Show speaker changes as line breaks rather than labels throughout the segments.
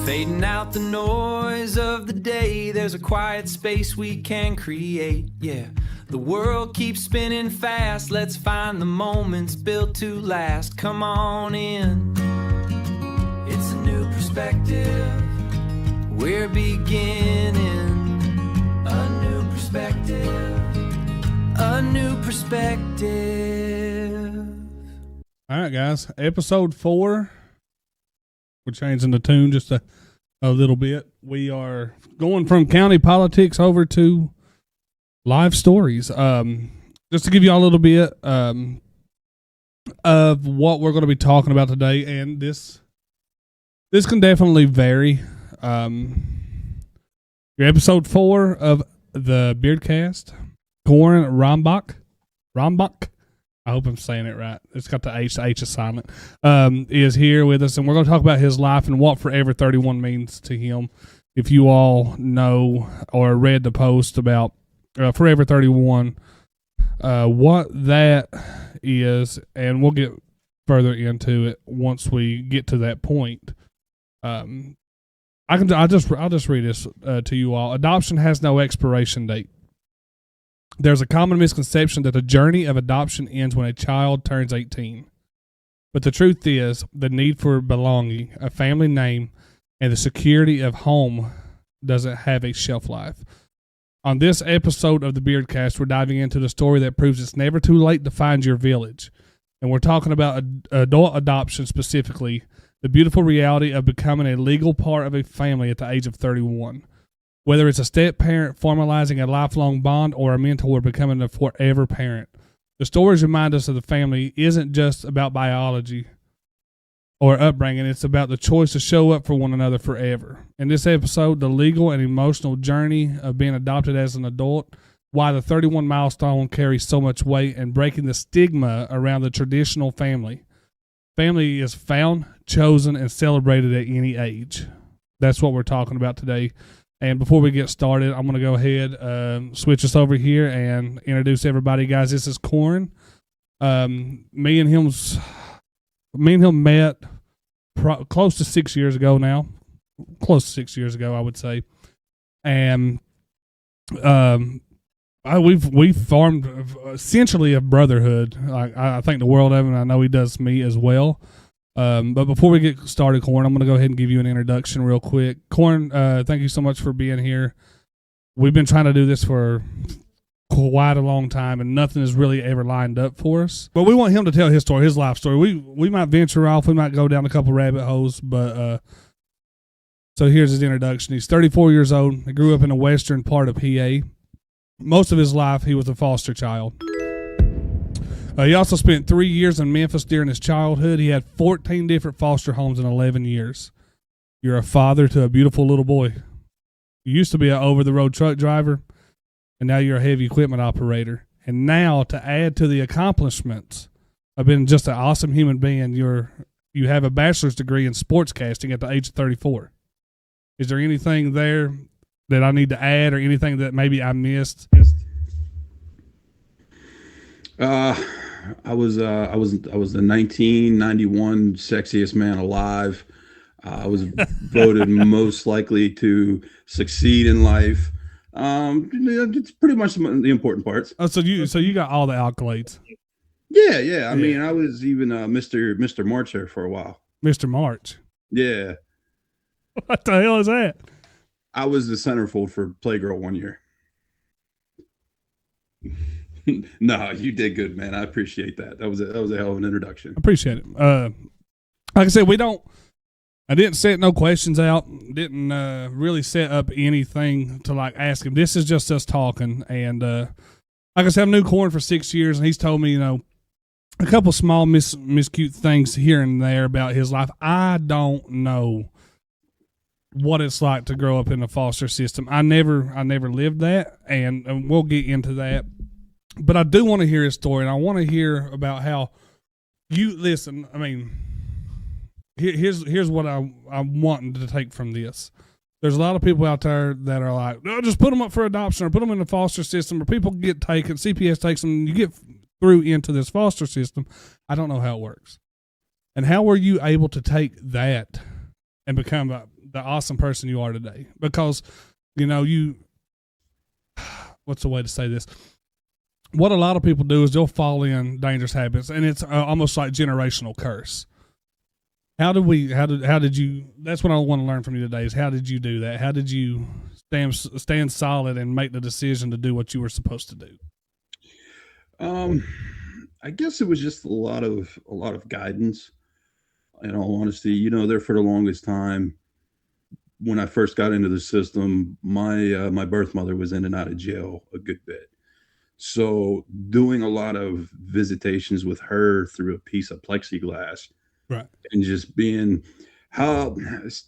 Fading out the noise of the day, there's a quiet space we can create, yeah. The world keeps spinning fast, let's find the moments built to last. Come on in, it's a new perspective. We're beginning a new perspective, a new perspective.
All right, guys, episode 4. We're changing the tune just a little bit. We are going from county politics over to live stories. Just to give you all a little bit of what we're going to be talking about today, and this can definitely vary. Your episode 4 of the Beardcast, CORIN Rombach. I hope I'm saying it right. It's got the H is silent. Is here with us, and we're going to talk about his life and what Forever 31 means to him. If you all know or read the post about Forever 31, what that is, and we'll get further into it once we get to that point. I'll just read this to you all. Adoption has no expiration date. There's a common misconception that the journey of adoption ends when a child turns 18. But the truth is, the need for belonging, a family name, and the security of home doesn't have a shelf life. On this episode of the Beardcast, we're diving into the story that proves it's never too late to find your village. And we're talking about adult adoption specifically, the beautiful reality of becoming a legal part of a family at the age of 31. Whether it's a step-parent formalizing a lifelong bond or a mentor becoming a forever parent, the stories remind us that the family isn't just about biology or upbringing. It's about the choice to show up for one another forever. In this episode, the legal and emotional journey of being adopted as an adult, why the 31 milestone carries so much weight, and breaking the stigma around the traditional family. Family is found, chosen, and celebrated at any age. That's what we're talking about today. And before we get started, I'm going to go ahead, switch us over here and introduce everybody. Guys, this is CORIN. Me and him met close to 6 years ago now. Close to 6 years ago, I would say. And we've formed essentially a brotherhood. I think the world of him. I know he does me as well. But before we get started, CORIN, I'm going to go ahead and give you an introduction real quick. CORIN, thank you so much for being here. We've been trying to do this for quite a long time, and nothing has really ever lined up for us. But we want him to tell his story, his life story. We might venture off. We might go down a couple rabbit holes. But so here's his introduction. He's 34 years old. He grew up in the western part of PA. Most of his life, he was a foster child. He also spent 3 years in Memphis during his childhood. He had 14 different foster homes in 11 years. You're a father to a beautiful little boy. You used to be an over-the-road truck driver, and now you're a heavy equipment operator. And now, to add to the accomplishments of being just an awesome human being, you have a bachelor's degree in sportscasting at the age of 34. Is there anything there that I need to add, or anything that maybe I missed?
I was the 1991 sexiest man alive. I was voted most likely to succeed in life. It's pretty much the important parts.
Oh, so you got all the accolades.
Yeah. I mean, I was even Mr. March there for a while. Mr.
March.
Yeah.
What the hell is that?
I was the centerfold for Playgirl one year. No, you did good, man. I appreciate that. That was a hell of an introduction.
I appreciate it. Like I said, I didn't set no questions out. Didn't really set up anything to like ask him. This is just us talking. And like I said, I've known CORIN for 6 years, and he's told me, a couple small miscute things here and there about his life. I don't know what it's like to grow up in a foster system. I never lived that, and we'll get into that. But I do want to hear his story, and I want to hear about how you listen. I mean, here's what I'm wanting to take from this. There's a lot of people out there that are like, no, just put them up for adoption or put them in the foster system, or people get taken, CPS takes them, and you get through into this foster system. I don't know how it works. And how were you able to take that and become the awesome person you are today? Because, what's the way to say this? What a lot of people do is they'll fall in dangerous habits, and it's almost like generational curse. How did you, that's what I want to learn from you today is how did you do that? How did you stand solid and make the decision to do what you were supposed to do?
I guess it was just a lot of guidance. In all honesty, there for the longest time, when I first got into the system, my birth mother was in and out of jail a good bit. So doing a lot of visitations with her through a piece of plexiglass,
right,
and just being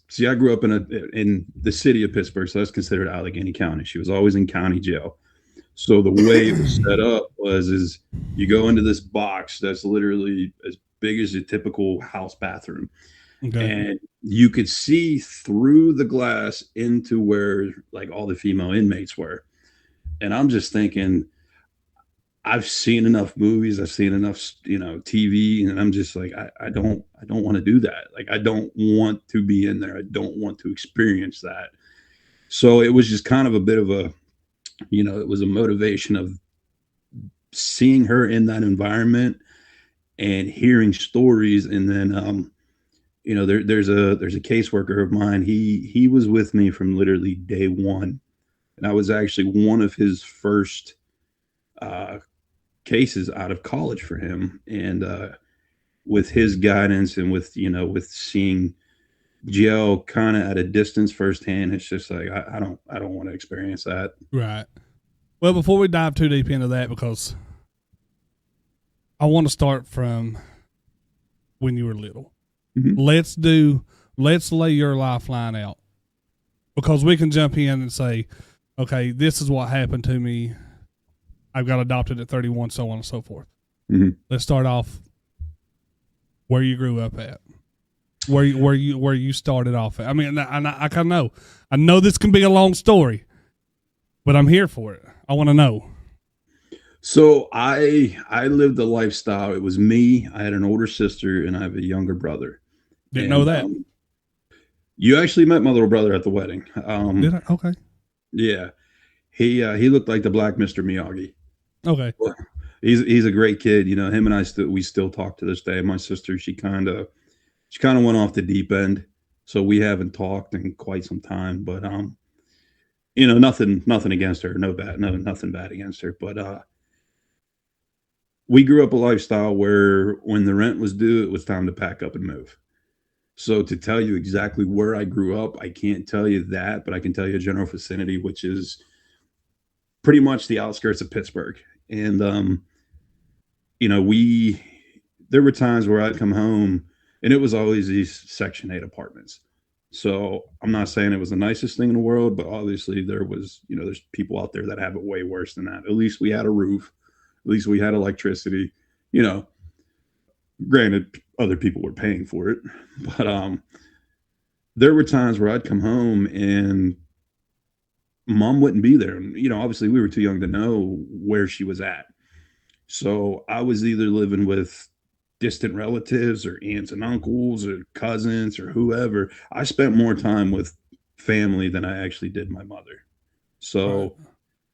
see, I grew up in the city of Pittsburgh, so that's considered Allegheny County. She was always in county jail. So the way it was set up is you go into this box that's literally as big as a typical house bathroom.
okay,
And you could see through the glass into where like all the female inmates were. And I'm just thinking, I've seen enough movies, I've seen enough, TV, and I'm just like, I don't want to do that. Like, I don't want to be in there. I don't want to experience that. So it was just kind of a bit of a, it was a motivation of seeing her in that environment and hearing stories. And then, there's a caseworker of mine. He was with me from literally day one, and I was actually one of his first cases out of college for him. And with his guidance and with seeing jail kind of at a distance firsthand, it's just like I don't want to experience that.
right. Well, before we dive too deep into that, because I want to start from when you were little.
Mm-hmm.
Let's lay your lifeline out, because we can jump in and say, okay, this is what happened to me. I've got adopted at 31, so on and so forth.
Mm-hmm.
Let's start off where you grew up at, where you started off at. I mean, I kind of know. I know this can be a long story, but I'm here for it. I want to know.
So I lived a lifestyle. It was me. I had an older sister and I have a younger brother.
Didn't know that.
You actually met my little brother at the wedding.
Did I? Okay.
Yeah, he looked like the Black Mr. Miyagi.
Okay.
He's a great kid. Him and I we still talk to this day. My sister, she kind of went off the deep end, so we haven't talked in quite some time. But nothing against her. Nothing bad against her. But we grew up a lifestyle where when the rent was due, it was time to pack up and move. So to tell you exactly where I grew up, I can't tell you that, but I can tell you a general vicinity, which is pretty much the outskirts of Pittsburgh. And there were times where I'd come home and it was always these Section 8 apartments. So I'm not saying it was the nicest thing in the world, but obviously there was, there's people out there that have it way worse than that. At least we had a roof. At least we had electricity. Granted, other people were paying for it. But there were times where I'd come home and mom wouldn't be there. And, obviously we were too young to know where she was at. So I was either living with distant relatives or aunts and uncles or cousins or whoever. I spent more time with family than I actually did my mother. So
Right.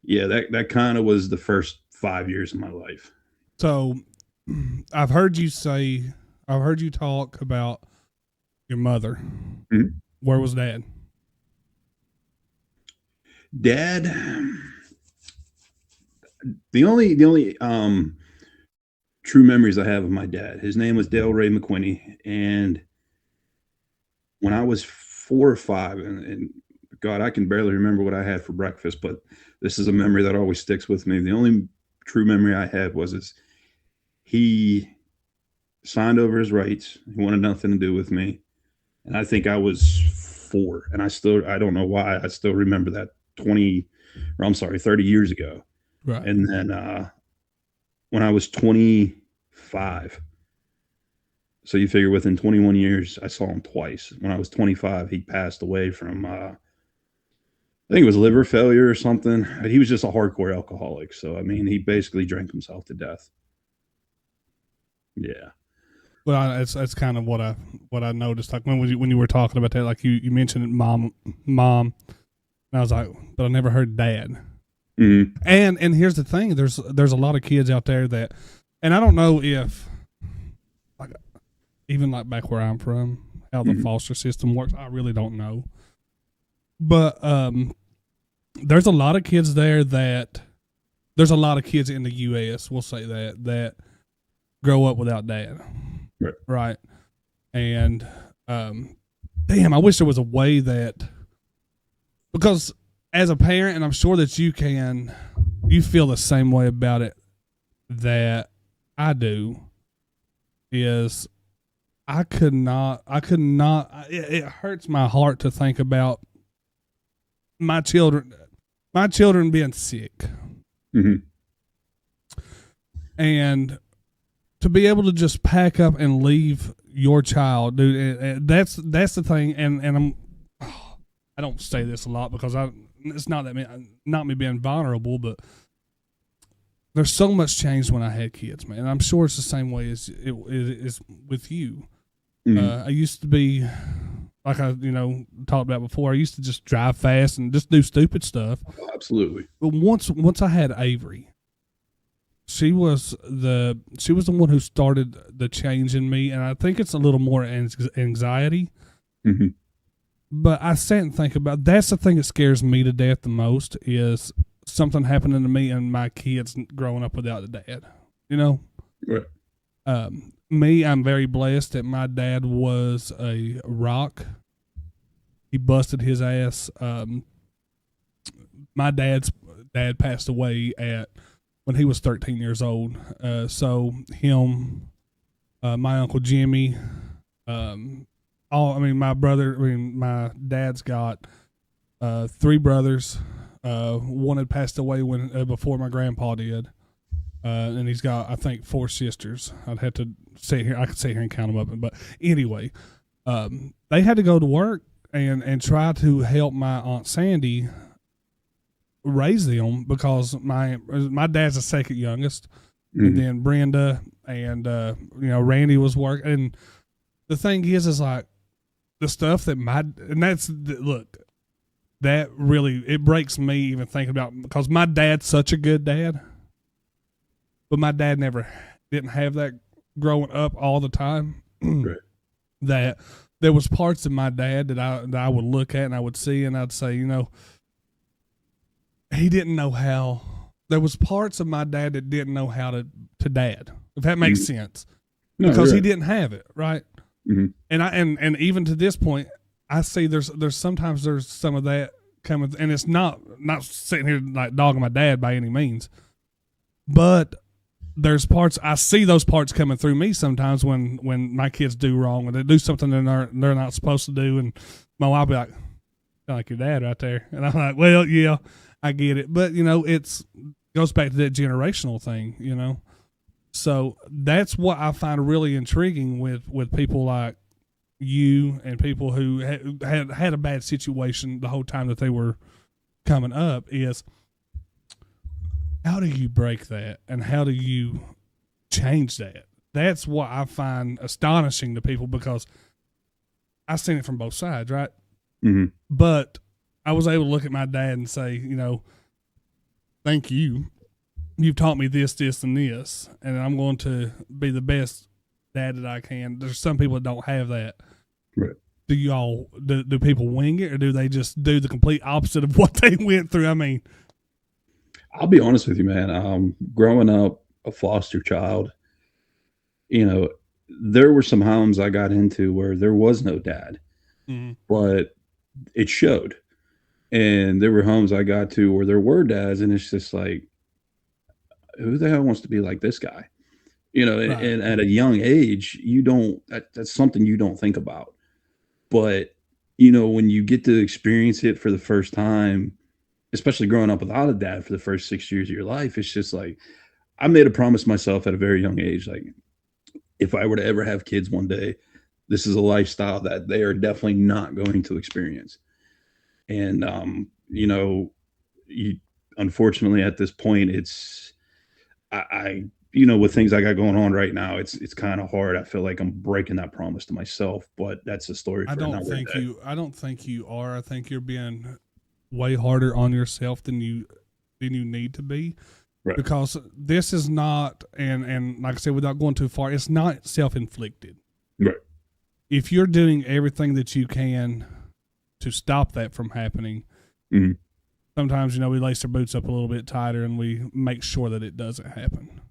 Yeah, that kind of was the first 5 years of my life.
So I've heard you talk about your mother.
Mm-hmm.
Where was dad?
Dad, the only true memories I have of my dad, his name was Dale Ray McQuinney. And when I was 4 or 5, and God, I can barely remember what I had for breakfast, but this is a memory that always sticks with me. The only true memory I had was he signed over his rights. He wanted nothing to do with me. And I think I was 4. And I don't know why, I still remember that 30 years ago.
Right.
And then when I was 25, so you figure within 21 years, I saw him twice. When I was 25, he passed away from, I think it was liver failure or something. But he was just a hardcore alcoholic. So, I mean, he basically drank himself to death. Yeah.
Well, that's kind of what I noticed. Like when you were talking about that, like you mentioned mom, and I was like, but I never heard dad.
Mm-hmm.
And here's the thing: there's a lot of kids out there that, and I don't know if, like, even like back where I'm from, how the foster system works. I really don't know, but there's a lot of kids there that there's a lot of kids in the U.S. We'll say that grow up without dad. Right. And, damn, I wish there was a way that, because as a parent, and I'm sure that you feel the same way about it that I do, is I could not, it hurts my heart to think about my children being sick.
Mm-hmm.
And to be able to just pack up and leave your child, dude, that's the thing. And I don't say this a lot because it's not me being vulnerable, but there's so much changed when I had kids, man. And I'm sure it's the same way as it is with you.
Mm-hmm.
I used to be, like I talked about before, I used to just drive fast and just do stupid stuff.
Oh, absolutely.
But once I had Avery, she was the one who started the change in me, and I think it's a little more anxiety.
Mm-hmm.
But I sat and think about, that's the thing that scares me to death the most, is something happening to me and my kids growing up without a dad.
Right.
Me, I'm very blessed that my dad was a rock. He busted his ass. My dad's dad passed away when he was 13 years old. So him, my Uncle Jimmy, my dad's got 3 brothers. One had passed away before my grandpa did. And he's got, I think, 4 sisters. I'd have to sit here. I could sit here and count them up. But anyway, they had to go to work and try to help my Aunt Sandy raise them, because my dad's the second youngest, and then Brenda and Randy was working. And the thing is like the stuff that that really, it breaks me even thinking about, because my dad's such a good dad, but my dad didn't have that growing up all the time.
Right.
That there was parts of my dad that I would look at and I would see and I'd say, he didn't know how. There was parts of my dad that didn't know how to dad, if that makes sense, because he didn't have it, right?
Mm-hmm.
And even to this point, I see there's sometimes there's some of that coming, and it's not sitting here like dogging my dad by any means, but there's parts, I see those parts coming through me sometimes when my kids do wrong, when they do something they're not supposed to do, and my wife will be like, "Sound like your dad right there," and I'm like, "Well, yeah, I get it," but it's goes back to that generational thing, So that's what I find really intriguing with people like you and people who had a bad situation the whole time that they were coming up, is how do you break that and how do you change that? That's what I find astonishing to people, because I've seen it from both sides, right?
Mm-hmm.
But I was able to look at my dad and say, thank you. You've taught me this, this, and this, and I'm going to be the best dad that I can. There's some people that don't have that.
Right.
Do people wing it, or do they just do the complete opposite of what they went through? I mean,
I'll be honest with you, man. Growing up a foster child, there were some homes I got into where there was no dad, but it showed. And there were homes I got to where there were dads, and it's just like, who the hell wants to be like this guy? Right. And at a young age, that's something you don't think about. But, when you get to experience it for the first time, especially growing up without a dad for the first 6 years of your life, it's just like, I made a promise myself at a very young age, like, if I were to ever have kids one day, this is a lifestyle that they are definitely not going to experience. And, unfortunately at this point, I with things I got going on right now, it's kind of hard. I feel like I'm breaking that promise to myself, but that's a story for another day.
I don't think you are. I think you're being way harder on yourself than you need to be.
Right.
Because this is not, and like I said, without going too far, it's not self-inflicted.
Right.
If you're doing everything that you can to stop that from happening,
mm-hmm.
sometimes, we lace our boots up a little bit tighter and we make sure that it doesn't happen.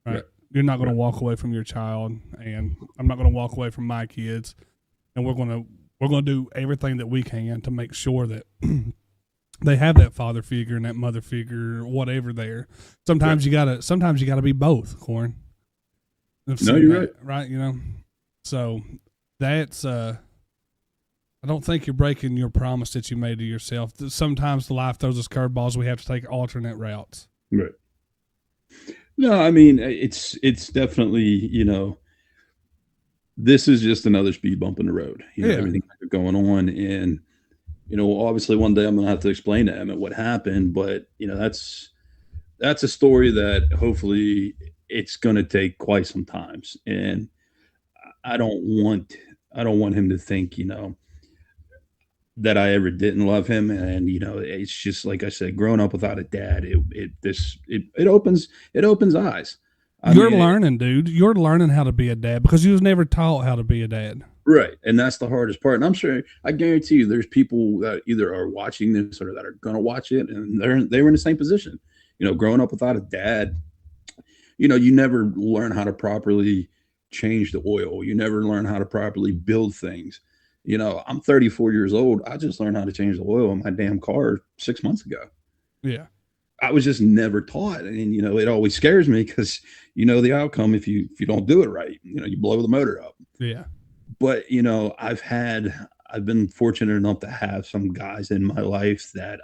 Right? You're not going to walk away from your child, and I'm not going to walk away from my kids, and we're going to do everything that we can to make sure that they have that father figure and that mother figure, whatever there. Sometimes you gotta be both, Corin.
No, you're
right. So that's I don't think you're breaking your promise that you made to yourself. Sometimes life throws us curveballs. We have to take alternate routes.
Right. No, I mean, it's definitely, this is just another speed bump in the road. Everything going on. And, obviously one day I'm going to have to explain to Emmett what happened, but, that's a story that hopefully it's going to take quite some times. And I don't want him to think, that I ever didn't love him. And, it's just, like I said, growing up without a dad, it opens eyes.
You're learning, dude. You're learning how to be a dad because you was never taught how to be a dad.
Right. And that's the hardest part. And I'm sure, I guarantee you there's people that either are watching this or that are going to watch it. And they were in the same position, growing up without a dad, you never learn how to properly change the oil. You never learn how to properly build things. I'm 34 years old. I just learned how to change the oil in my damn car 6 months ago.
Yeah.
I was just never taught. And, it always scares me because the outcome if you don't do it right. You blow the motor up.
Yeah.
But, I've been fortunate enough to have some guys in my life that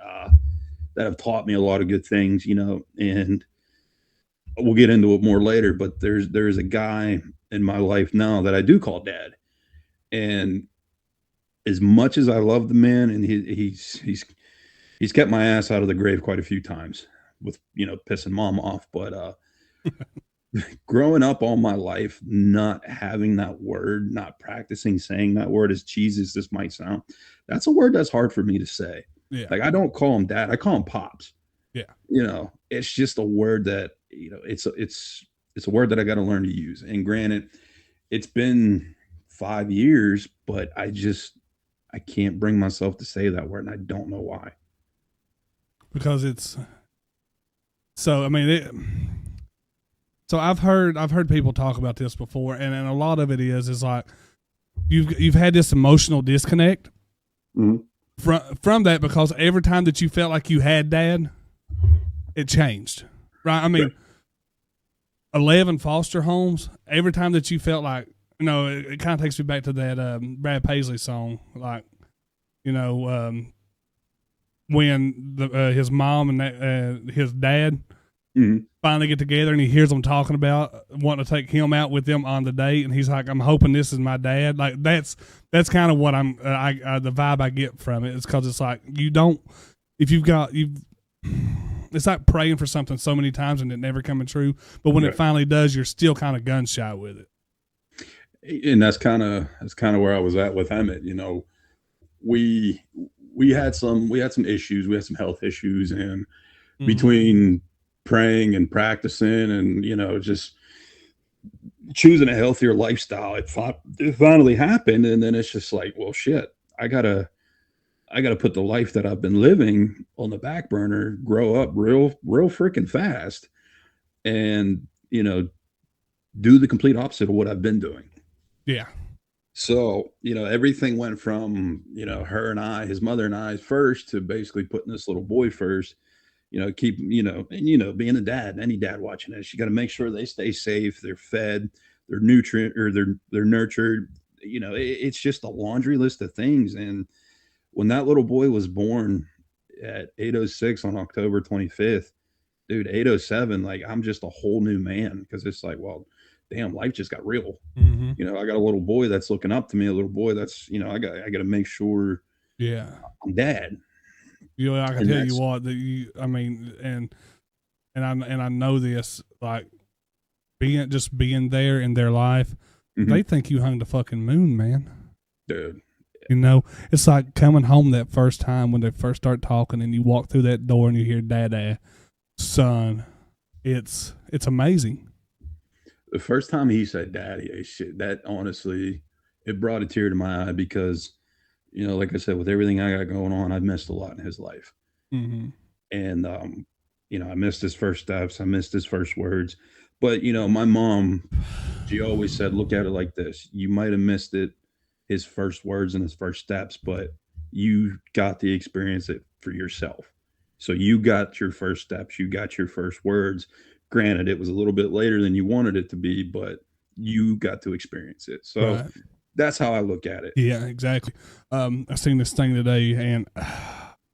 have taught me a lot of good things, and we'll get into it more later. But there's a guy in my life now that I do call dad. And as much as I love the man, and he's kept my ass out of the grave quite a few times with, pissing mom off. But growing up all my life, not having that word, not practicing saying that word, as cheesy as this might sound, that's a word that's hard for me to say.
Yeah.
Like, I don't call him dad. I call him pops.
Yeah.
It's just a word that, it's a word that I got to learn to use. And granted, it's been 5 years, but I can't bring myself to say that word, and I don't know why.
Because so I've heard people talk about this before, and a lot of it is like you've had this emotional disconnect from that, because every time that you felt like you had dad, it changed, right? 11 foster homes. Every time that you felt like, it kind of takes me back to that Brad Paisley song, like, when his mom and his dad finally get together, and he hears them talking about wanting to take him out with them on the date, and he's like, "I'm hoping this is my dad." Like, that's kind of what the vibe I get from it. It's because it's like it's like praying for something so many times and it never coming true, but when it finally does, you're still kind of gun shy with it.
And that's kind of where I was at with Emmett. We had some issues. We had some health issues, and between praying and practicing and, just choosing a healthier lifestyle, it finally happened. And then it's just like, well, shit, I gotta put the life that I've been living on the back burner, grow up real freaking fast, and, do the complete opposite of what I've been doing.
Yeah.
So, everything went from, her and I, his mother and I first, to basically putting this little boy first, keep, and, being a dad, any dad watching this, you got to make sure they stay safe, they're fed, they're nutrient, or they're nurtured. It's just a laundry list of things. And when that little boy was born at 8:06 on October 25th, dude, 8:07, like, I'm just a whole new man, because it's like, well, damn, life just got real. I got a little boy that's looking up to me, a little boy that's, I got to make sure I'm dad.
I can tell you what, and I know this, like, being there in their life, they think you hung the fucking moon, man.
Dude.
You know, it's like coming home that first time when they first start talking and you walk through that door and you hear Dada, son. It's amazing.
The first time he said daddy, that honestly, it brought a tear to my eye because, you know, like I said, with everything I got going on, I've missed a lot in his life.
Mm-hmm.
And, you know, I missed his first steps. I missed his first words. But, you know, my mom, she always said, look at it like this. You might have missed his first words and his first steps, but you got to experience it for yourself. So you got your first steps, you got your first words. Granted, it was a little bit later than you wanted it to be, but you got to experience it. So that's how I look at it.
Yeah, exactly. I seen this thing today, and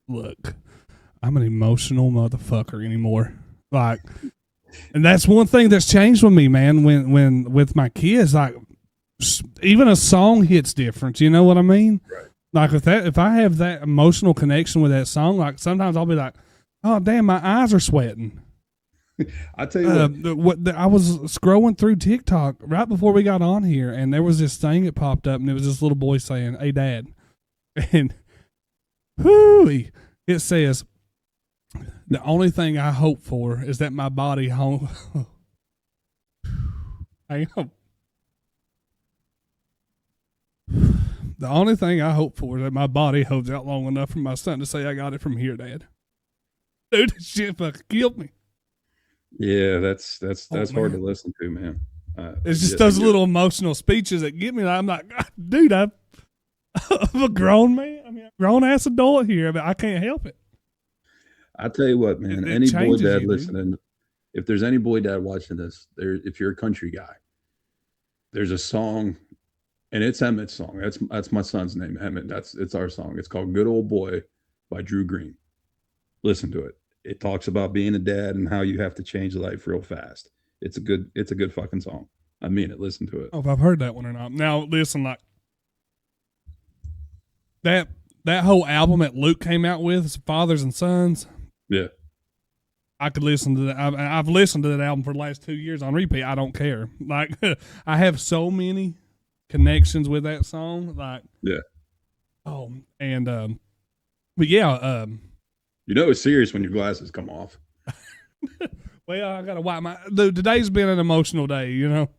look, I'm an emotional motherfucker anymore. Like, and that's one thing that's changed with me, man. When with my kids, like, even a song hits different. You know what I mean?
Right.
Like if I have that emotional connection with that song, like sometimes I'll be like, oh damn, my eyes are sweating.
I tell you
I was scrolling through TikTok right before we got on here, and there was this thing that popped up, and it was this little boy saying, "Hey, Dad," and whoo, it says, "The only thing I hope for is that my body home." Hang on. The only thing I hope for is that my body holds out long enough for my son to say, "I got it from here, Dad." Dude, this shit fucking killed me.
Yeah, that's hard to listen to, man.
It's just those little emotional speeches that get me. I'm like, dude, I'm a grown man. I mean, a grown ass adult here, but I can't help it.
I tell you what, man. Any boy dad listening, if there's any boy dad watching this, if you're a country guy, there's a song, and it's Emmett's song. That's my son's name, Emmett. It's our song. It's called "Good Old Boy" by Drew Green. Listen to it. It talks about being a dad and how you have to change life real fast. It's a good fucking song. I mean it. Listen to it.
Oh, if I've heard that one or not. Now listen, like that whole album that Luke came out with, Fathers and Sons.
Yeah.
I could listen to that. I've listened to that album for the last 2 years on repeat. I don't care. Like I have so many connections with that song. Like,
yeah.
Oh, and but yeah,
you know it's serious when your glasses come off.
Well, I gotta wipe my. Dude, today's been an emotional day, you know.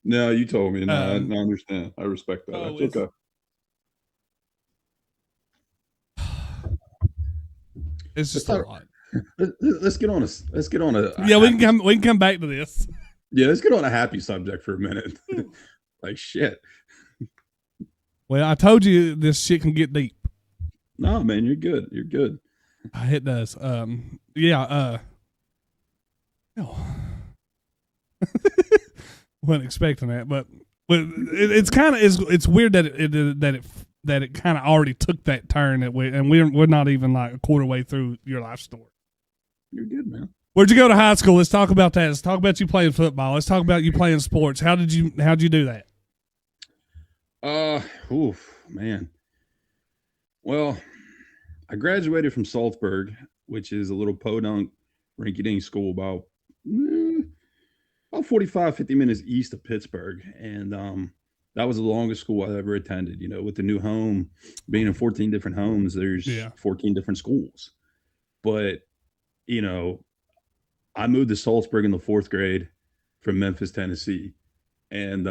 No, you told me. No, I understand. I respect that.
Oh,
That's okay.
It's just a lot.
Let's get on a.
Yeah, we can come back to this.
Yeah, let's get on a happy subject for a minute. Like shit.
Well, I told you this shit can get deep.
No, man, you're good. You're good.
It does. Yeah. No. Wasn't expecting that, but it's kind of it's weird that it kind of already took that turn and we're not even like a quarter way through your life story.
You're good, man.
Where'd you go to high school? Let's talk about that. Let's talk about you playing football. Let's talk about you playing sports. How'd you do that?
Man. Well, I graduated from Salzburg, which is a little podunk rinky-dink school about 45, 50 minutes east of Pittsburgh. And that was the longest school I ever attended. You know, with the new home, being in 14 different homes, there's 14 different schools. But, you know, I moved to Salzburg in the 4th grade from Memphis, Tennessee. And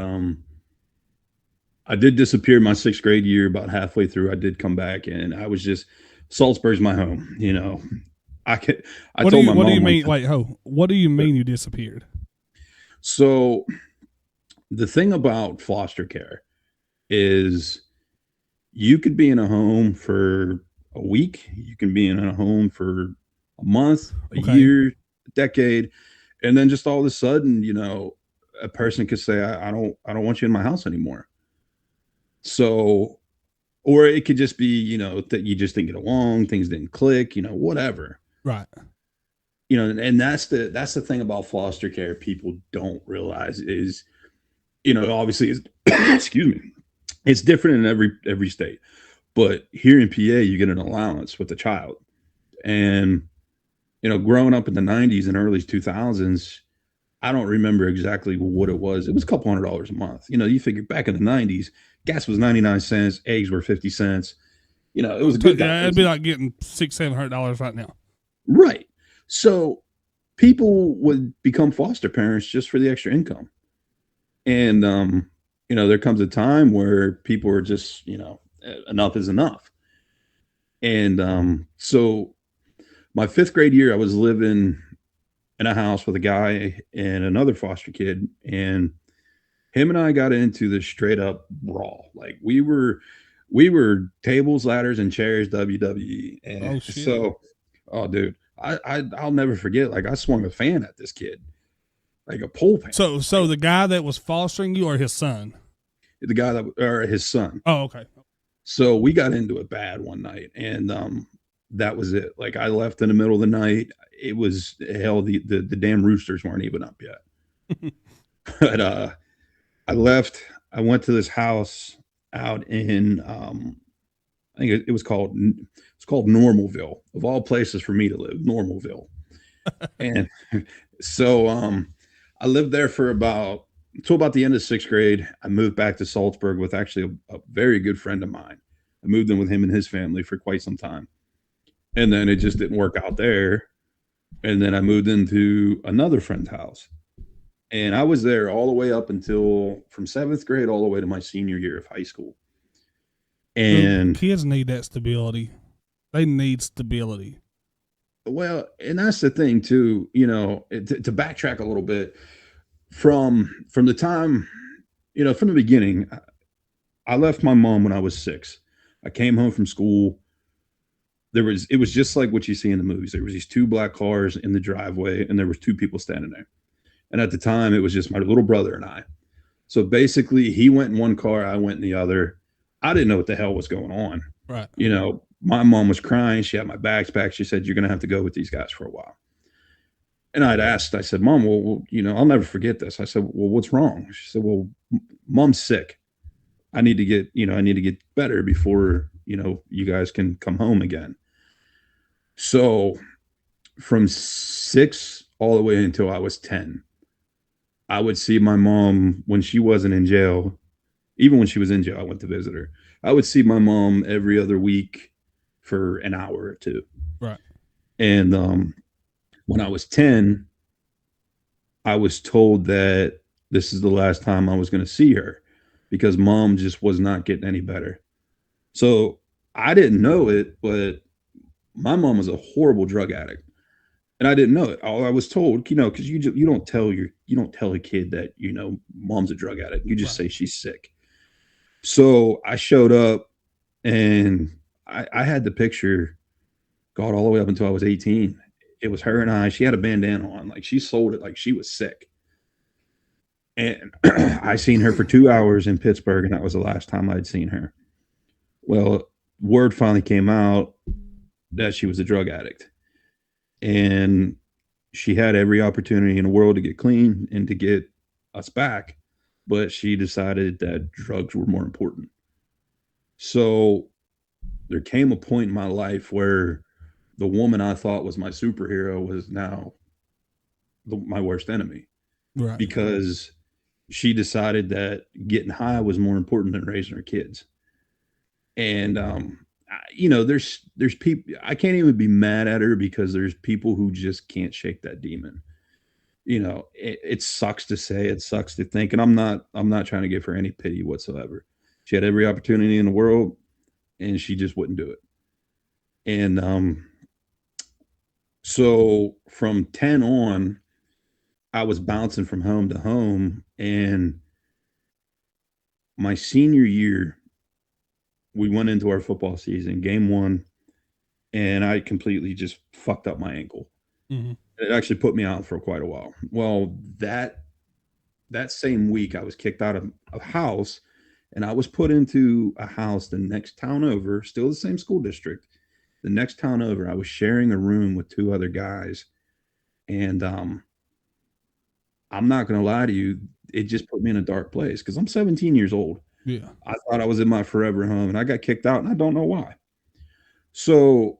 I did disappear my 6th grade year. About halfway through, I did come back, and I was just Salzburg's my home. You know, what do you
mean? Wait, what do you mean you disappeared?
So the thing about foster care is you could be in a home for a week, you can be in a home for a month, a year, a decade, and then just all of a sudden, you know, a person could say, I don't want you in my house anymore. So, or it could just be, you know, that you just didn't get along, things didn't click, you know, whatever.
Right.
You know, and that's the thing about foster care people don't realize is, you know, obviously it's, excuse me, it's different in every state, but here in PA, you get an allowance with the child. And, you know, growing up in the 90s and early 2000s, I don't remember exactly what it was. It was a couple $100 a month. You know, you figure back in the 90s, gas was 99 cents, eggs were 50 cents. You know, it was a good
Yeah, it'd be like getting $600-700 right now.
right. So people would become foster parents just for the extra income. And you know, there comes a time where people are just, you know, enough is enough. And so my 5th grade year, I was living in a house with a guy and another foster kid, and him and I got into this straight up brawl. Like we were tables, ladders, and chairs WWE.
Oh
And
shit!
so, oh dude, I'll never forget. Like I swung a fan at this kid, like a pole fan.
So the guy that was fostering you or his son?
The guy that or his son.
Oh, okay.
So we got into it bad one night, and that was it. Like I left in the middle of the night. It was hell. The damn roosters weren't even up yet. But I left. I went to this house out in I think it was called Normalville, of all places for me to live, Normalville. And so I lived there for about until about the end of 6th grade. I moved back to Salzburg with actually a very good friend of mine. I moved in with him and his family for quite some time. And then it just didn't work out there. And then I moved into another friend's house. And I was there all the way up until from 7th grade all the way to my senior year of high school. And
kids need that stability. They need stability.
Well, and that's the thing too, you know, to backtrack a little bit from the time, you know, from the beginning, I left my mom when I was 6. I came home from school. It was just like what you see in the movies. There was these 2 black cars in the driveway, and there was 2 people standing there. And at the time, it was just my little brother and I. So basically, he went in one car, I went in the other. I didn't know what the hell was going on.
Right.
You know, my mom was crying. She had my bags packed. She said, "You're going to have to go with these guys for a while." And I'd asked, I said, "Mom, well, you know, I'll never forget this." I said, "Well, what's wrong?" She said, "Well, Mom's sick. I need to get better before, you know, you guys can come home again." So from 6 all the way until I was 10, I would see my mom when she wasn't in jail. Even when she was in jail, I went to visit her. I would see my mom every other week for an hour or 2.
Right.
And when I was 10, I was told that this is the last time I was going to see her because mom just was not getting any better. So I didn't know it, but my mom was a horrible drug addict. And I didn't know it. All I was told, you know, because you don't tell a kid that, you know, mom's a drug addict. You just say she's sick. So I showed up, and I had the picture, God, all the way up until I was 18. It was her and I. She had a bandana on, like she sold it like she was sick. And I seen her for 2 hours in Pittsburgh, and that was the last time I'd seen her. Well, word finally came out that she was a drug addict. And she had every opportunity in the world to get clean and to get us back, but she decided that drugs were more important. So there came a point in my life where the woman I thought was my superhero was now my worst enemy.
Right.
Because she decided that getting high was more important than raising her kids. And you know, there's people, I can't even be mad at her because there's people who just can't shake that demon. You know, it sucks to say, it sucks to think, and I'm not trying to give her any pity whatsoever. She had every opportunity in the world, and she just wouldn't do it. And so from 10 on, I was bouncing from home to home, and my senior year, we went into our football season, game 1, and I completely just fucked up my ankle.
Mm-hmm.
It actually put me out for quite a while. Well, that same week, I was kicked out of a house, and I was put into a house the next town over, still the same school district. The next town over, I was sharing a room with 2 other guys, and I'm not going to lie to you, it just put me in a dark place because I'm 17 years old.
Yeah.
I thought I was in my forever home, and I got kicked out, and I don't know why. So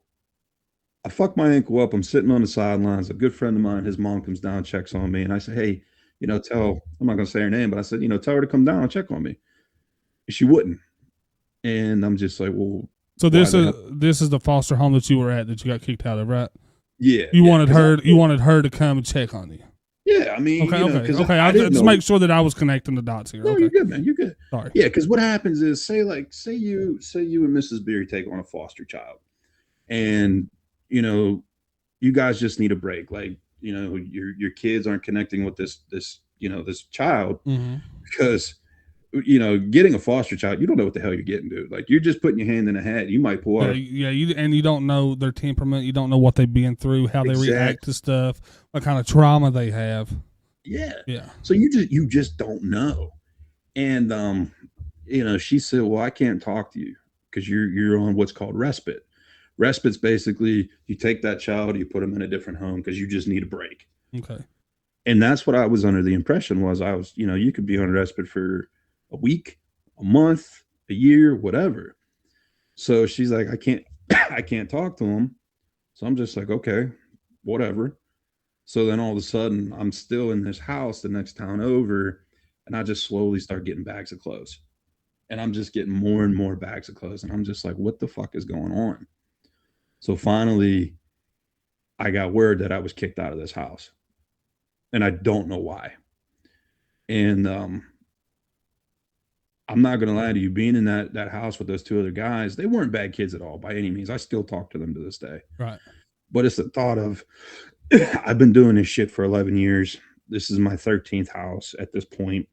I fucked my ankle up. I'm sitting on the sidelines. A good friend of mine, his mom comes down, checks on me, and I say, "Hey, I'm not going to say her name, but I said, tell her to come down and check on me. She wouldn't. And I'm just like, well,
so this is the foster home that you were at that you got kicked out of, right?
Yeah.
You wanted her to come and check on you.
Yeah, I mean,
okay. I just make sure that I was connecting the dots here.
No,
okay.
You're good, man. You're good.
Sorry.
Yeah, because what happens is, say you and Mrs. Beery take on a foster child, and you guys just need a break. Like, your kids aren't connecting with this child because getting a foster child, you don't know what the hell you're getting, dude. Like, you're just putting your hand in a hat. You might pull out.
You don't know their temperament. You don't know what they've been through, how they react to stuff, what kind of trauma they have.
Yeah. So you just don't know. And she said, well, I can't talk to you because you're on what's called respite. Respite's basically you take that child, you put them in a different home because you just need a break.
Okay.
And that's what I was under the impression was you could be on respite for a week, a month, a year, whatever. So she's like, I can't talk to him. So I'm just like, okay, whatever. So then all of a sudden I'm still in this house the next town over, and I just slowly start getting bags of clothes. And I'm just getting more and more bags of clothes. And I'm just like, what the fuck is going on? So finally I got word that I was kicked out of this house. And I don't know why. And I'm not going to lie to you, being in that house with those two other guys, they weren't bad kids at all by any means. I still talk to them to this day.
Right.
But it's the thought of, I've been doing this shit for 11 years. This is my 13th house at this point.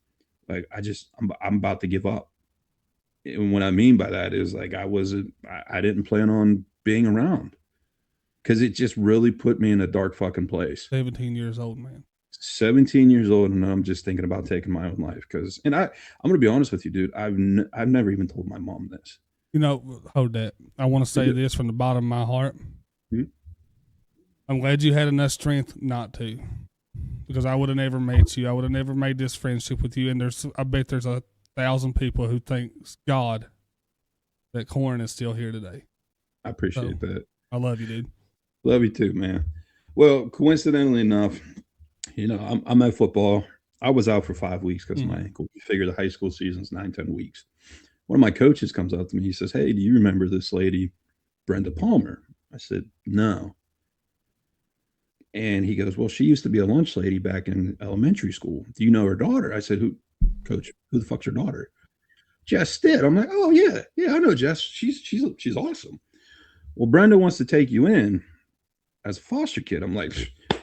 Like, I'm about to give up. And what I mean by that is, like, I didn't plan on being around because it just really put me in a dark fucking place.
17 years old, man.
17 years old, and I'm just thinking about taking my own life. And I'm going to be honest with you, dude. I've never even told my mom this.
Hold that. I want to say this from the bottom of my heart.
Mm-hmm.
I'm glad you had enough strength not to, because I would have never met you. I would have never made this friendship with you. And I bet there's 1,000 people who thanks God that Corin is still here today.
I appreciate that.
I love you, dude.
Love you too, man. Well, coincidentally enough, I'm at football. I was out for 5 weeks because of my ankle. You figure the high school season's 9-10 weeks. One of my coaches comes up to me. He says, hey, do you remember this lady, Brenda Palmer? I said, no. And he goes, well, she used to be a lunch lady back in elementary school. Do you know her daughter? I said, who, coach? Who the fuck's her daughter? Jess Stitt. I'm like, oh yeah, I know Jess. She's awesome. Well, Brenda wants to take you in as a foster kid. I'm like,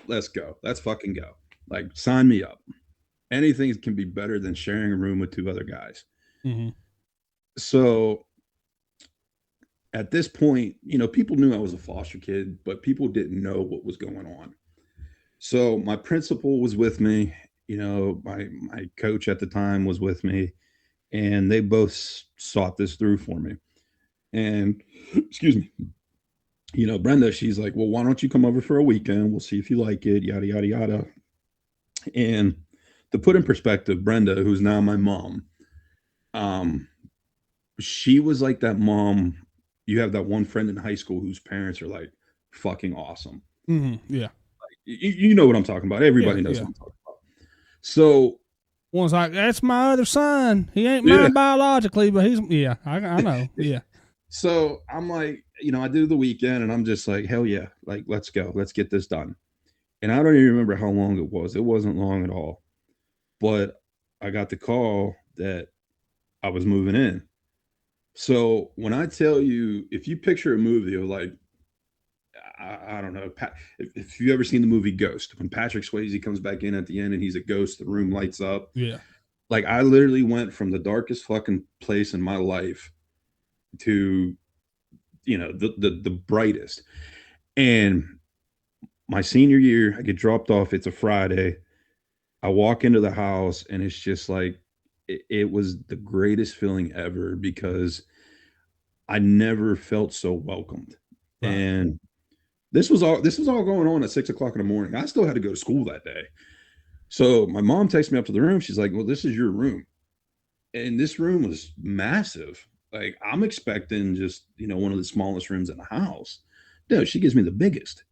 let's go. Let's fucking go. Like, sign me up. Anything can be better than sharing a room with two other guys.
Mm-hmm.
So at this point, people knew I was a foster kid, but people didn't know what was going on. So my principal was with me. My coach at the time was with me, and they both sought this through for me. And excuse me, Brenda, she's like, well, why don't you come over for a weekend? We'll see if you like it, yada, yada, yada. And to put in perspective, Brenda, who's now my mom, she was like that mom. You have that one friend in high school whose parents are like fucking awesome.
Mm-hmm. Yeah.
You know what I'm talking about. Everybody knows what I'm talking about. So
one's like, that's my other son. He ain't mine biologically, but he's, I know. Yeah.
So I'm like, I do the weekend and I'm just like, hell yeah. Like, let's go. Let's get this done. And I don't even remember how long it was. It wasn't long at all. But I got the call that I was moving in. So when I tell you, if you picture a movie of like, I don't know, if you've ever seen the movie Ghost, when Patrick Swayze comes back in at the end and he's a ghost, the room lights up.
Yeah.
Like, I literally went from the darkest fucking place in my life to, the brightest. And my senior year, I get dropped off. It's a Friday. I walk into the house and it's just like, it was the greatest feeling ever because I never felt so welcomed. Right. And this was all going on at 6:00 in the morning. I still had to go to school that day. So my mom takes me up to the room. She's like, well, this is your room. And this room was massive. Like, I'm expecting just, one of the smallest rooms in the house. No, she gives me the biggest.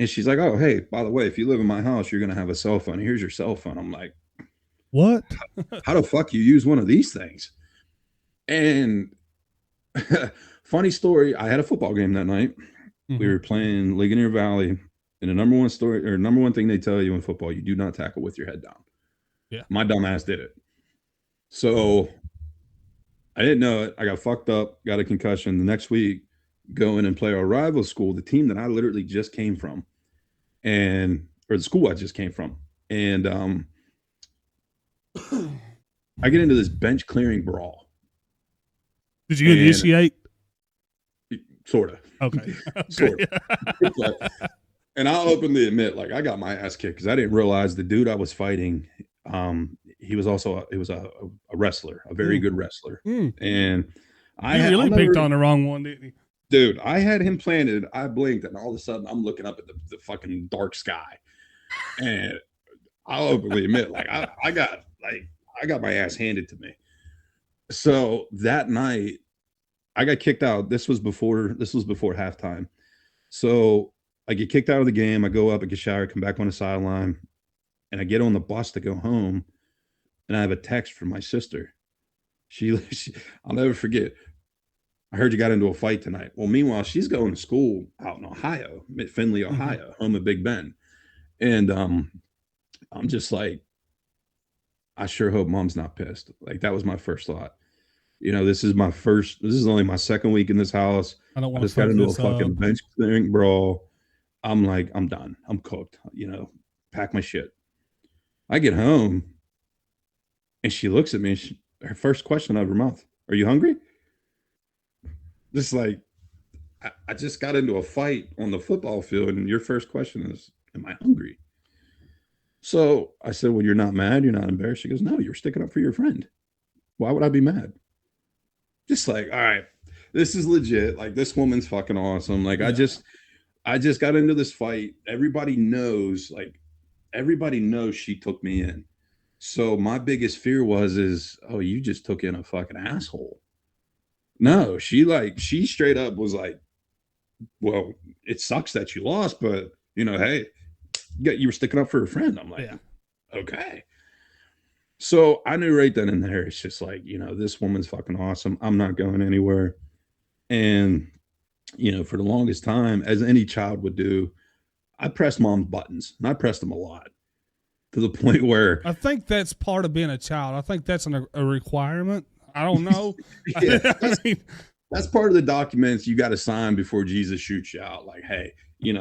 And she's like, "Oh, hey, by the way, if you live in my house, you're gonna have a cell phone. Here's your cell phone." I'm like,
What?
"How the fuck you use one of these things?" And funny story, I had a football game that night. We
Mhm.
were playing Ligonier Valley, and the number one story or number one thing they tell you in football, you do not tackle with your head down.
Yeah.
My dumb ass did it. So I didn't know it. I got fucked up, got a concussion. The next week, go in and play our rival school, the team that I literally just came from, and or the school I just came from. And I get into this bench clearing brawl.
Did you
And
initiate?
sort of.
Okay.
Sort of. And I'll openly admit, like, I got my ass kicked because I didn't realize the dude I was fighting, he was also a wrestler, a very good wrestler.
Mm.
And
You really picked on the wrong one, didn't you?
dude, I had him planted. I blinked, and all of a sudden, I'm looking up at the fucking dark sky, and I'll openly admit, like, I got my ass handed to me. So that night, I got kicked out. This was before halftime. So I get kicked out of the game. I go up, I get showered, come back on the sideline, and I get on the bus to go home, and I have a text from my sister. She I'll never forget. I heard you got into a fight tonight. Well, meanwhile, she's going to school out in Ohio, Findlay, Ohio, home of Big Ben. And I'm just like, I sure hope mom's not pissed. Like, that was my first thought. This is only my second week in this house.
I don't
I
want
just
to
got into a
this
fucking
up.
bench clearing brawl. I'm like, I'm done. I'm cooked. Pack my shit. I get home, and she looks at me. Her first question out of her mouth: "Are you hungry?" Just like, I just got into a fight on the football field, and your first question is, "Am I hungry?" So I said, "Well, you're not mad. You're not embarrassed." She goes, "No, you were sticking up for your friend. Why would I be mad?" Just like, all right, this is legit. Like, this woman's fucking awesome. Like, I just got into this fight. Everybody knows she took me in. So my biggest fear is, oh, you just took in a fucking asshole. No, she straight up was like, well, it sucks that you lost, but hey, you were sticking up for a friend. I'm like, okay. So I knew right then and there, it's just like, this woman's fucking awesome. I'm not going anywhere. And, for the longest time, as any child would do, I pressed mom's buttons, and I pressed them a lot, to the point where
I think that's part of being a child. I think that's a requirement. I don't know.
yeah,
I mean,
that's part of the documents you got to sign before Jesus shoots you out. Like, hey,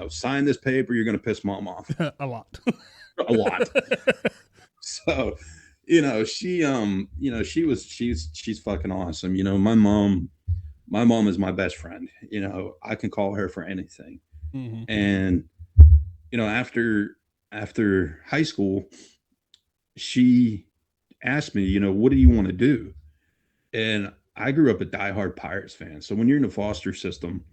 sign this paper. You're going to piss mom off
a lot.
a lot. So, she's fucking awesome. My mom is my best friend. I can call her for anything.
Mm-hmm.
And, after high school, she asked me, what do you want to do? And I grew up a diehard Pirates fan. So when you're in the foster system,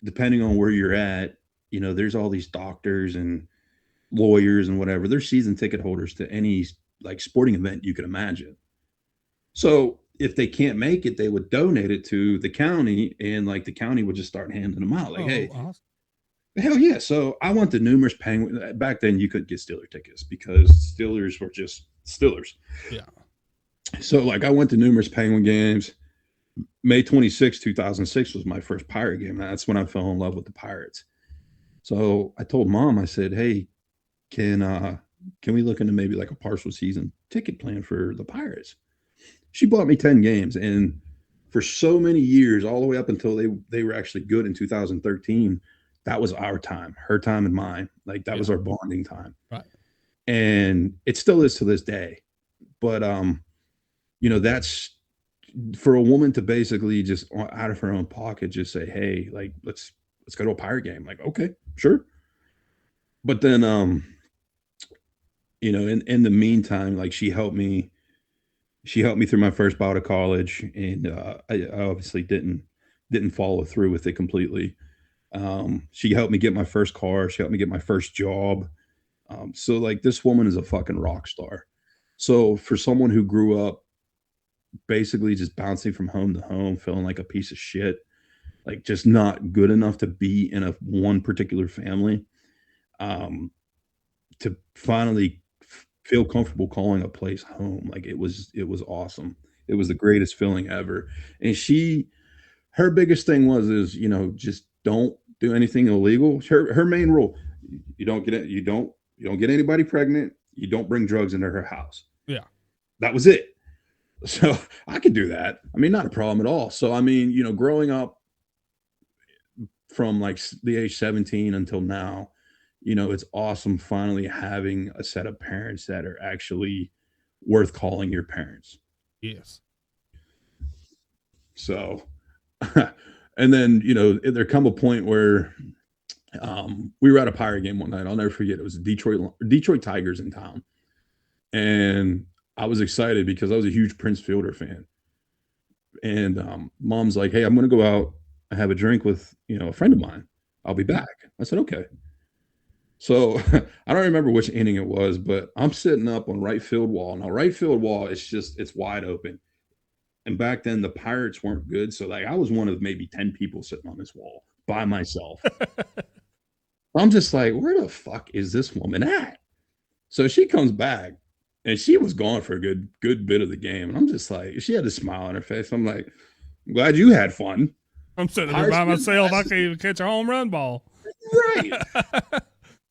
depending on where you're at, there's all these doctors and lawyers and whatever. They're season ticket holders to any like sporting event you can imagine. So if they can't make it, they would donate it to the county, and like the county would just start handing them out. Like, hey,
awesome.
Hell yeah. So I went to numerous Penguin. Back then, you couldn't get Steeler tickets because Steelers were just Steelers.
Yeah.
So, like, I went to numerous Penguin games. May 26, 2006 was my first Pirate game. That's when I fell in love with the Pirates. So I told mom, I said, hey, can we look into maybe like a partial season ticket plan for the Pirates? She bought me 10 games. And for so many years, all the way up until they were actually good in 2013, that was our time, her time and mine. Like, that was our bonding time.
Right.
And it still is to this day. But, that's for a woman to basically just out of her own pocket, just say, hey, like, let's go to a Pirate game. Like, okay, sure. But then, in the meantime, like, she helped me through my first bout of college. And I obviously didn't follow through with it completely. She helped me get my first car. She helped me get my first job. So like, this woman is a fucking rock star. So for someone who grew up basically just bouncing from home to home, feeling like a piece of shit, like just not good enough to be in one particular family, um, to finally feel comfortable calling a place home. Like it was awesome. It was the greatest feeling ever. And her biggest thing is, just don't do anything illegal. Her main rule, you don't get anybody pregnant. You don't bring drugs into her house.
Yeah.
That was it. So I could do that. I mean, not a problem at all. So, I mean, growing up from like the age 17 until now, it's awesome finally having a set of parents that are actually worth calling your parents.
Yes.
So, and then, there come a point where we were at a Pirate game one night. I'll never forget. It was Detroit Tigers in town. And I was excited because I was a huge Prince Fielder fan. And mom's like, hey, I'm going to go out and have a drink with, a friend of mine. I'll be back. I said, okay. So I don't remember which inning it was, but I'm sitting up on right field wall. Now, right field wall, it's wide open. And back then the Pirates weren't good. So like I was one of maybe 10 people sitting on this wall by myself. I'm just like, where the fuck is this woman at? So she comes back and she was gone for a good bit of the game. And I'm just like, she had a smile on her face. I'm like, I'm glad you had fun.
I'm sitting there by myself. I can't even catch a home run ball.
Right.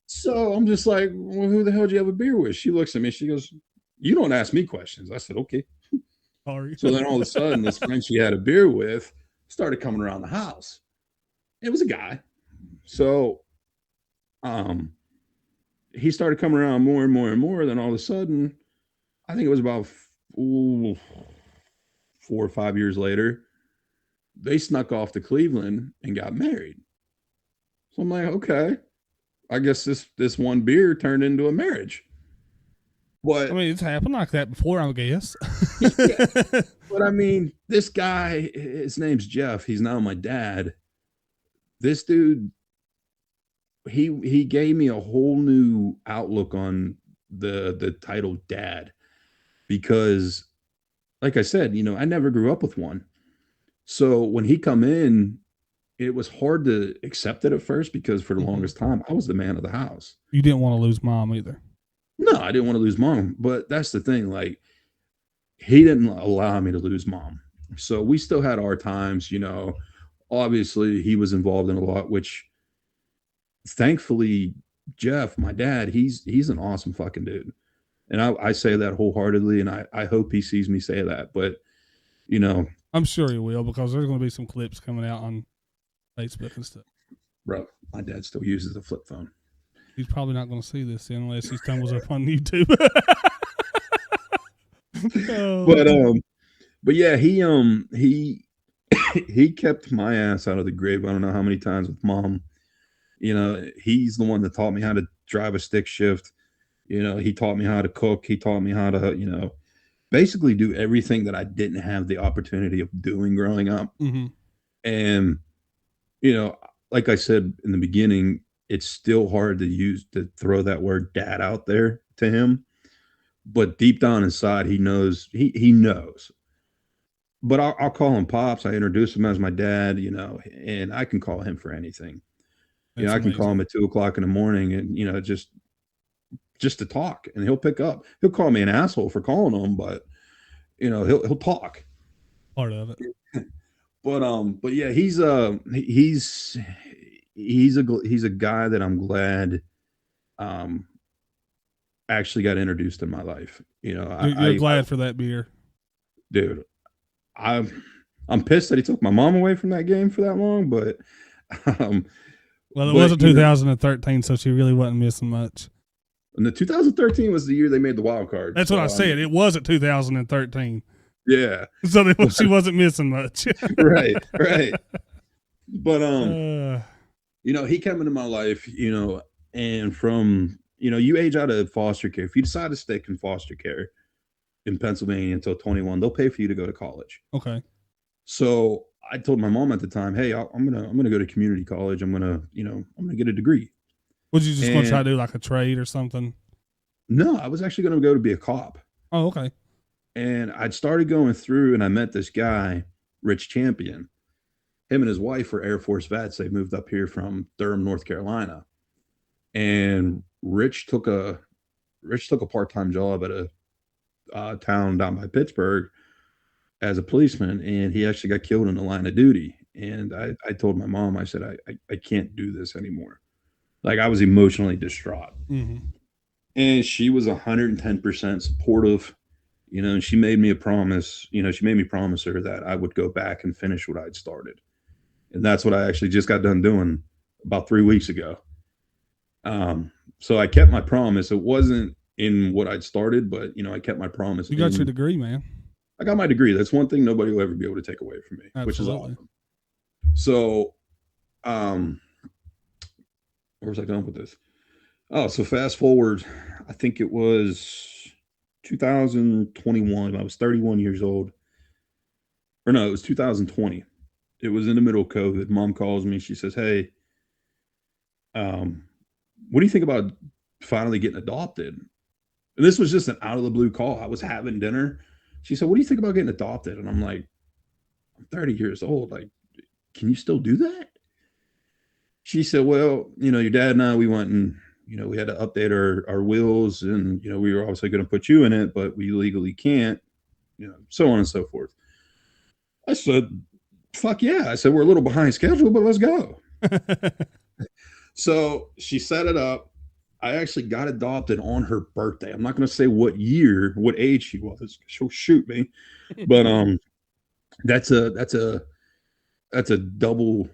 So I'm just like, well, who the hell did you have a beer with? She looks at me. She goes, you don't ask me questions. I said, okay.
Sorry.
So then all of a sudden, this friend she had a beer with started coming around the house. It was a guy. So he started coming around more and more and more. Then all of a sudden, I think it was about 4 or 5 years later, they snuck off to Cleveland and got married. So I'm like, okay, I guess this one beer turned into a marriage. But
I mean, it's happened like that before, I guess.
Yeah. But I mean, this guy, his name's Jeff. He's now my dad. This dude, he gave me a whole new outlook on the title dad, because like I said, I never grew up with one. So when he come in, it was hard to accept it at first because for the longest time I was the man of the house.
You didn't want to lose mom either.
No, I didn't want to lose mom, but that's the thing. Like, he didn't allow me to lose mom. So we still had our times, obviously he was involved in a lot, which thankfully, Jeff, my dad, he's an awesome fucking dude. And I say that wholeheartedly. And I hope he sees me say that, but
I'm sure he will, because there's going to be some clips coming out on Facebook and stuff.
Bro, my dad still uses a flip phone.
He's probably not going to see this unless he stumbles up on YouTube.
But yeah, he kept my ass out of the grave. I don't know how many times with mom. He's the one that taught me how to drive a stick shift. He taught me how to cook. He taught me how to, basically do everything that I didn't have the opportunity of doing growing up.
Mm-hmm.
And, like I said in the beginning, it's still hard to throw that word dad out there to him, but deep down inside, he knows, he knows, but I'll call him pops. I introduce him as my dad, and I can call him for anything.
That's
I can
amazing.
call him at 2:00 in the morning and, just to talk, and he'll pick up. He'll call me an asshole for calling him, but he'll talk.
Part of it.
But yeah, he's a guy that I'm glad actually got introduced in my life.
You're glad for that beer,
dude. I'm pissed that he took my mom away from that game for that long, but
well, it wasn't 2013, so she really wasn't missing much.
And the 2013 was the year they made the wild card.
That's what I said. It wasn't 2013.
Yeah.
So she wasn't missing much.
Right. But he came into my life, and from you age out of foster care. If you decide to stick in foster care in Pennsylvania until 21, they'll pay for you to go to college.
Okay.
So I told my mom at the time, hey, I'm gonna go to community college. I'm gonna get a degree.
Was you just going to try to do like a trade or something?
No, I was actually going to go to be a cop.
Oh, okay.
And I'd started going through, and I met this guy, Rich Champion. Him and his wife were Air Force vets. They moved up here from Durham, North Carolina. and Rich took a part-time job at a town down by Pittsburgh as a policeman, and he actually got killed in the line of duty. And I told my mom, I said, I can't do this anymore. Like, I was emotionally distraught.
Mm-hmm.
And she was 110% supportive, and she made me a promise. She made me promise her that I would go back and finish what I'd started. And that's what I actually just got done doing about 3 weeks ago. So I kept my promise. It wasn't in what I'd started, but I kept my promise.
You got your degree, man.
I got my degree. That's one thing nobody will ever be able to take away from me,
Absolutely.
which is awesome. So, where was I going with this? Oh, so fast forward, I think it was 2021. I was 31 years old. Or no, it was 2020. It was in the middle of COVID. Mom calls me. She says, "Hey, what do you think about finally getting adopted?" And this was just an out of the blue call. I was having dinner. She said, "What do you think about getting adopted?" And I'm like, "I'm 30 years old. Like, can you still do that?" She said, "Well, your dad and I, we went and, we had to update our wills, and, we were obviously going to put you in it, but we legally can't, so on and so forth." I said, "Fuck yeah." I said, "We're a little behind schedule, but let's go." So she set it up. I actually got adopted on her birthday. I'm not going to say what age she was. She'll shoot me. But that's a double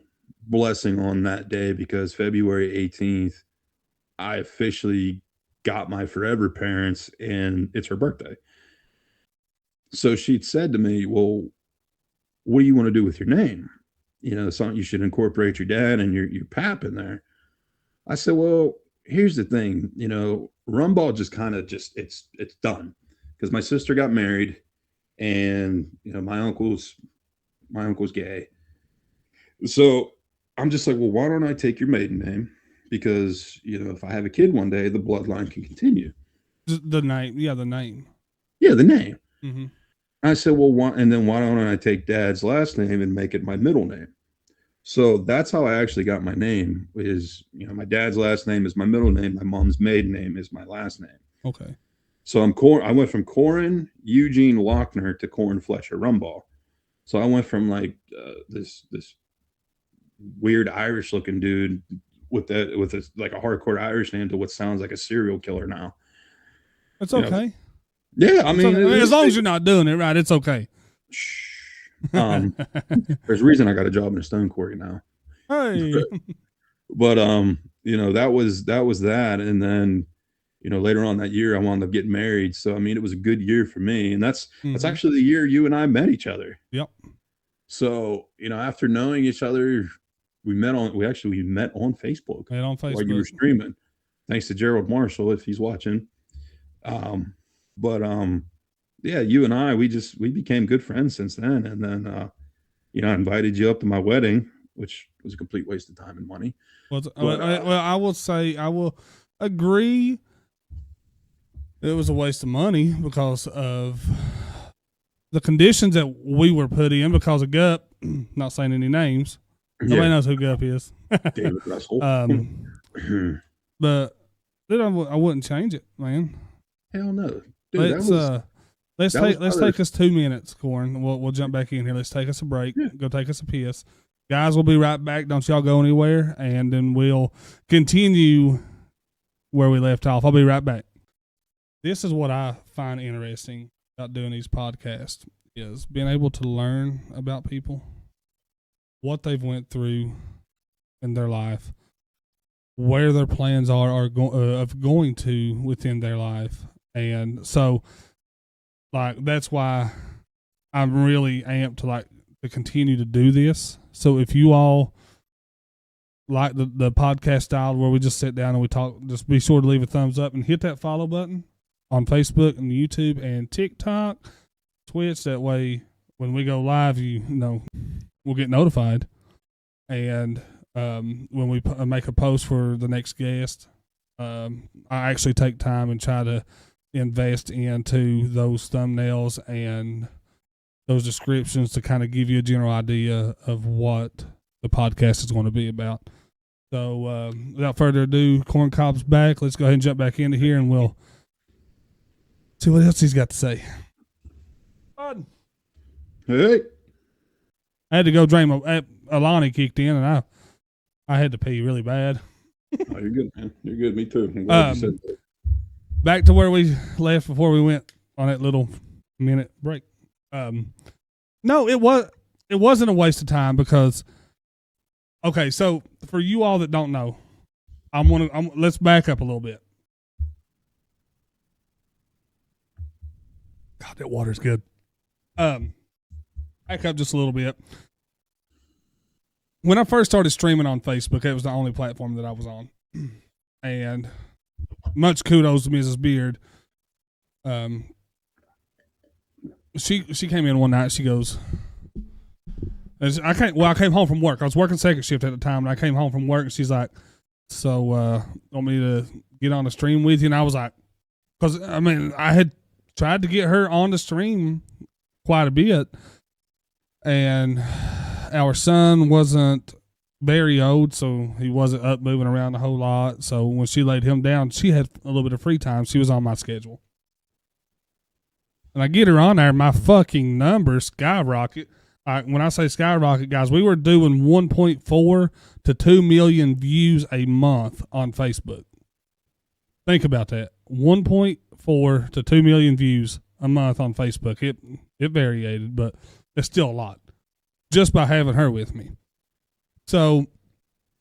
blessing on that day, because February 18th, I officially got my forever parents, and it's her birthday. So she'd said to me, "Well, what do you want to do with your name? Something you should incorporate your dad and your pap in there." I said, "Well, here's the thing, Rumbach just kind of it's done, because my sister got married, and my uncle's gay. So I'm just like, well, why don't I take your maiden name? Because if I have a kid one day, the bloodline can continue."
The name, yeah, the name.
Yeah, the name.
Mm-hmm.
I said, "Well, why don't I take Dad's last name and make it my middle name?" So that's how I actually got my name. Is my dad's last name is my middle name. My mom's maiden name is my last name.
Okay.
So I went from CORIN Eugene Lochner to CORIN Fletcher Rumbach. So I went from like this weird Irish looking dude with like a hardcore Irish name to what sounds like a serial killer now.
It's okay.
Yeah, I mean,
okay. As long as you're not doing it right, it's okay.
There's a reason I got a job in a stone quarry now.
Hey.
But that was that, and then later on that year I wound up getting married. So I mean, it was a good year for me, and that's actually the year you and I met each other.
Yep.
So after knowing each other, we met on Facebook.
Met on Facebook
while you were streaming. Thanks to Gerald Marshall, if he's watching. Yeah, you and I, we became good friends since then. And then, I invited you up to my wedding, which was a complete waste of time and money.
Well, I will say, I will agree. It was a waste of money because of the conditions that we were put in because of Gup. Not saying any names. Nobody knows who Gup is.
David Russell.
But dude, I wouldn't change it, man.
Hell no. Dude,
let's take us 2 minutes, Corin. We'll jump back in here. Let's take us a break. Yeah. Go take us a piss. Guys, we'll be right back. Don't y'all go anywhere, and then we'll continue where we left off. I'll be right back. This is what I find interesting about doing these podcasts, is being able to learn about people, what they've went through in their life, where their plans are going to within their life. And so, like, that's why I'm really amped to continue to do this. So if you all like the podcast style where we just sit down and we talk, just be sure to leave a thumbs up and hit that follow button on Facebook and YouTube and TikTok, Twitch. That way, when we go live, we'll get notified. And when we make a post for the next guest, I actually take time and try to invest into those thumbnails and those descriptions to kind of give you a general idea of what the podcast is going to be about. So without further ado, Corn Cob's back. Let's go ahead and jump back into here, and we'll see what else he's got to say. Bud.
Hey.
I had to go drain my Alani kicked in, and I had to pee really bad.
Oh, you're good, man. You're good. Me too. I'm glad you said that.
Back to where we left before we went on that little minute break. No, it wasn't a waste of time because, okay, so for you all that don't know, let's back up a little bit. God, that water's good. Back up just a little bit. When I first started streaming on Facebook, it was the only platform that I was on. And much kudos to Mrs. Beard. She came in one night. She goes, I came home from work. I was working second shift at the time, and I came home from work, and she's like, so, want me to get on the stream with you? And I was like, because, I mean, I had tried to get her on the stream quite a bit, and our son wasn't very old, so he wasn't up moving around a whole lot. So when she laid him down, she had a little bit of free time. She was on my schedule. And I get her on there, my fucking numbers skyrocket. When I say skyrocket, guys, we were doing 1.4 to 2 million views a month on Facebook. Think about that. 1.4 to 2 million views a month on Facebook. It variated, but it's still a lot just by having her with me. So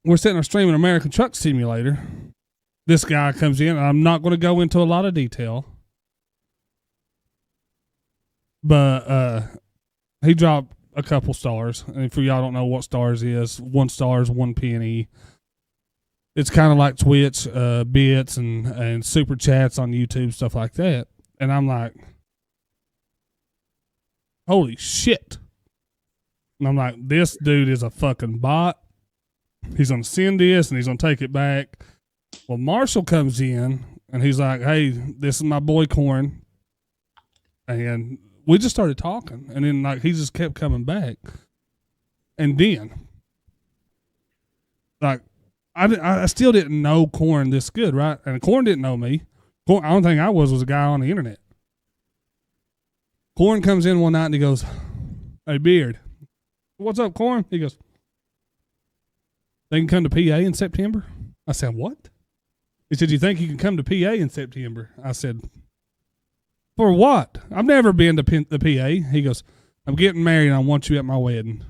we're sitting there streaming American Truck Simulator. This guy comes in, and I'm not going to go into a lot of detail, but he dropped a couple stars. And if y'all don't know what stars is, 1 star is 1 penny. It's kind of like Twitch bits and super chats on YouTube, stuff like that. And I'm like, holy shit. And I'm like, this dude is a fucking bot. He's going to send this and he's going to take it back. Well, Marshall comes in and he's like, hey, this is my boy Corin. And we just started talking. And then like he just kept coming back. And then, like, I still didn't know Corin this good, right? And Corin didn't know me. The only thing I was a guy on the internet. Corin comes in one night and he goes, hey, Beard. What's up, Corin? He goes, they can come to PA in September? I said, what? He said, you think you can come to PA in September? I said, for what? I've never been to the PA. He goes, I'm getting married and I want you at my wedding.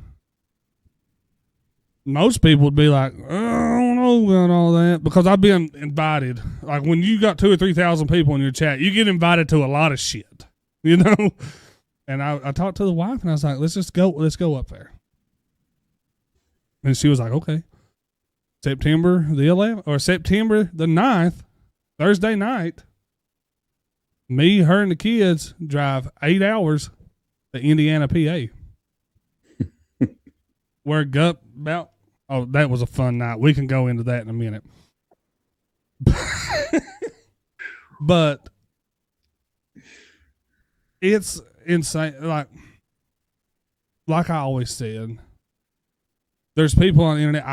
Most people would be like, I don't know about all that, because I've been invited. Like when you got 2,000 or 3,000 people in your chat, you get invited to a lot of shit, you know? And I talked to the wife and I was like, let's go up there. And she was like, okay. September the 11th or September the 9th, Thursday night, me, her, and the kids drive 8 hours to Indiana, PA. We're about, oh, that was a fun night. We can go into that in a minute. But it's insane. Like I always said, there's people on the internet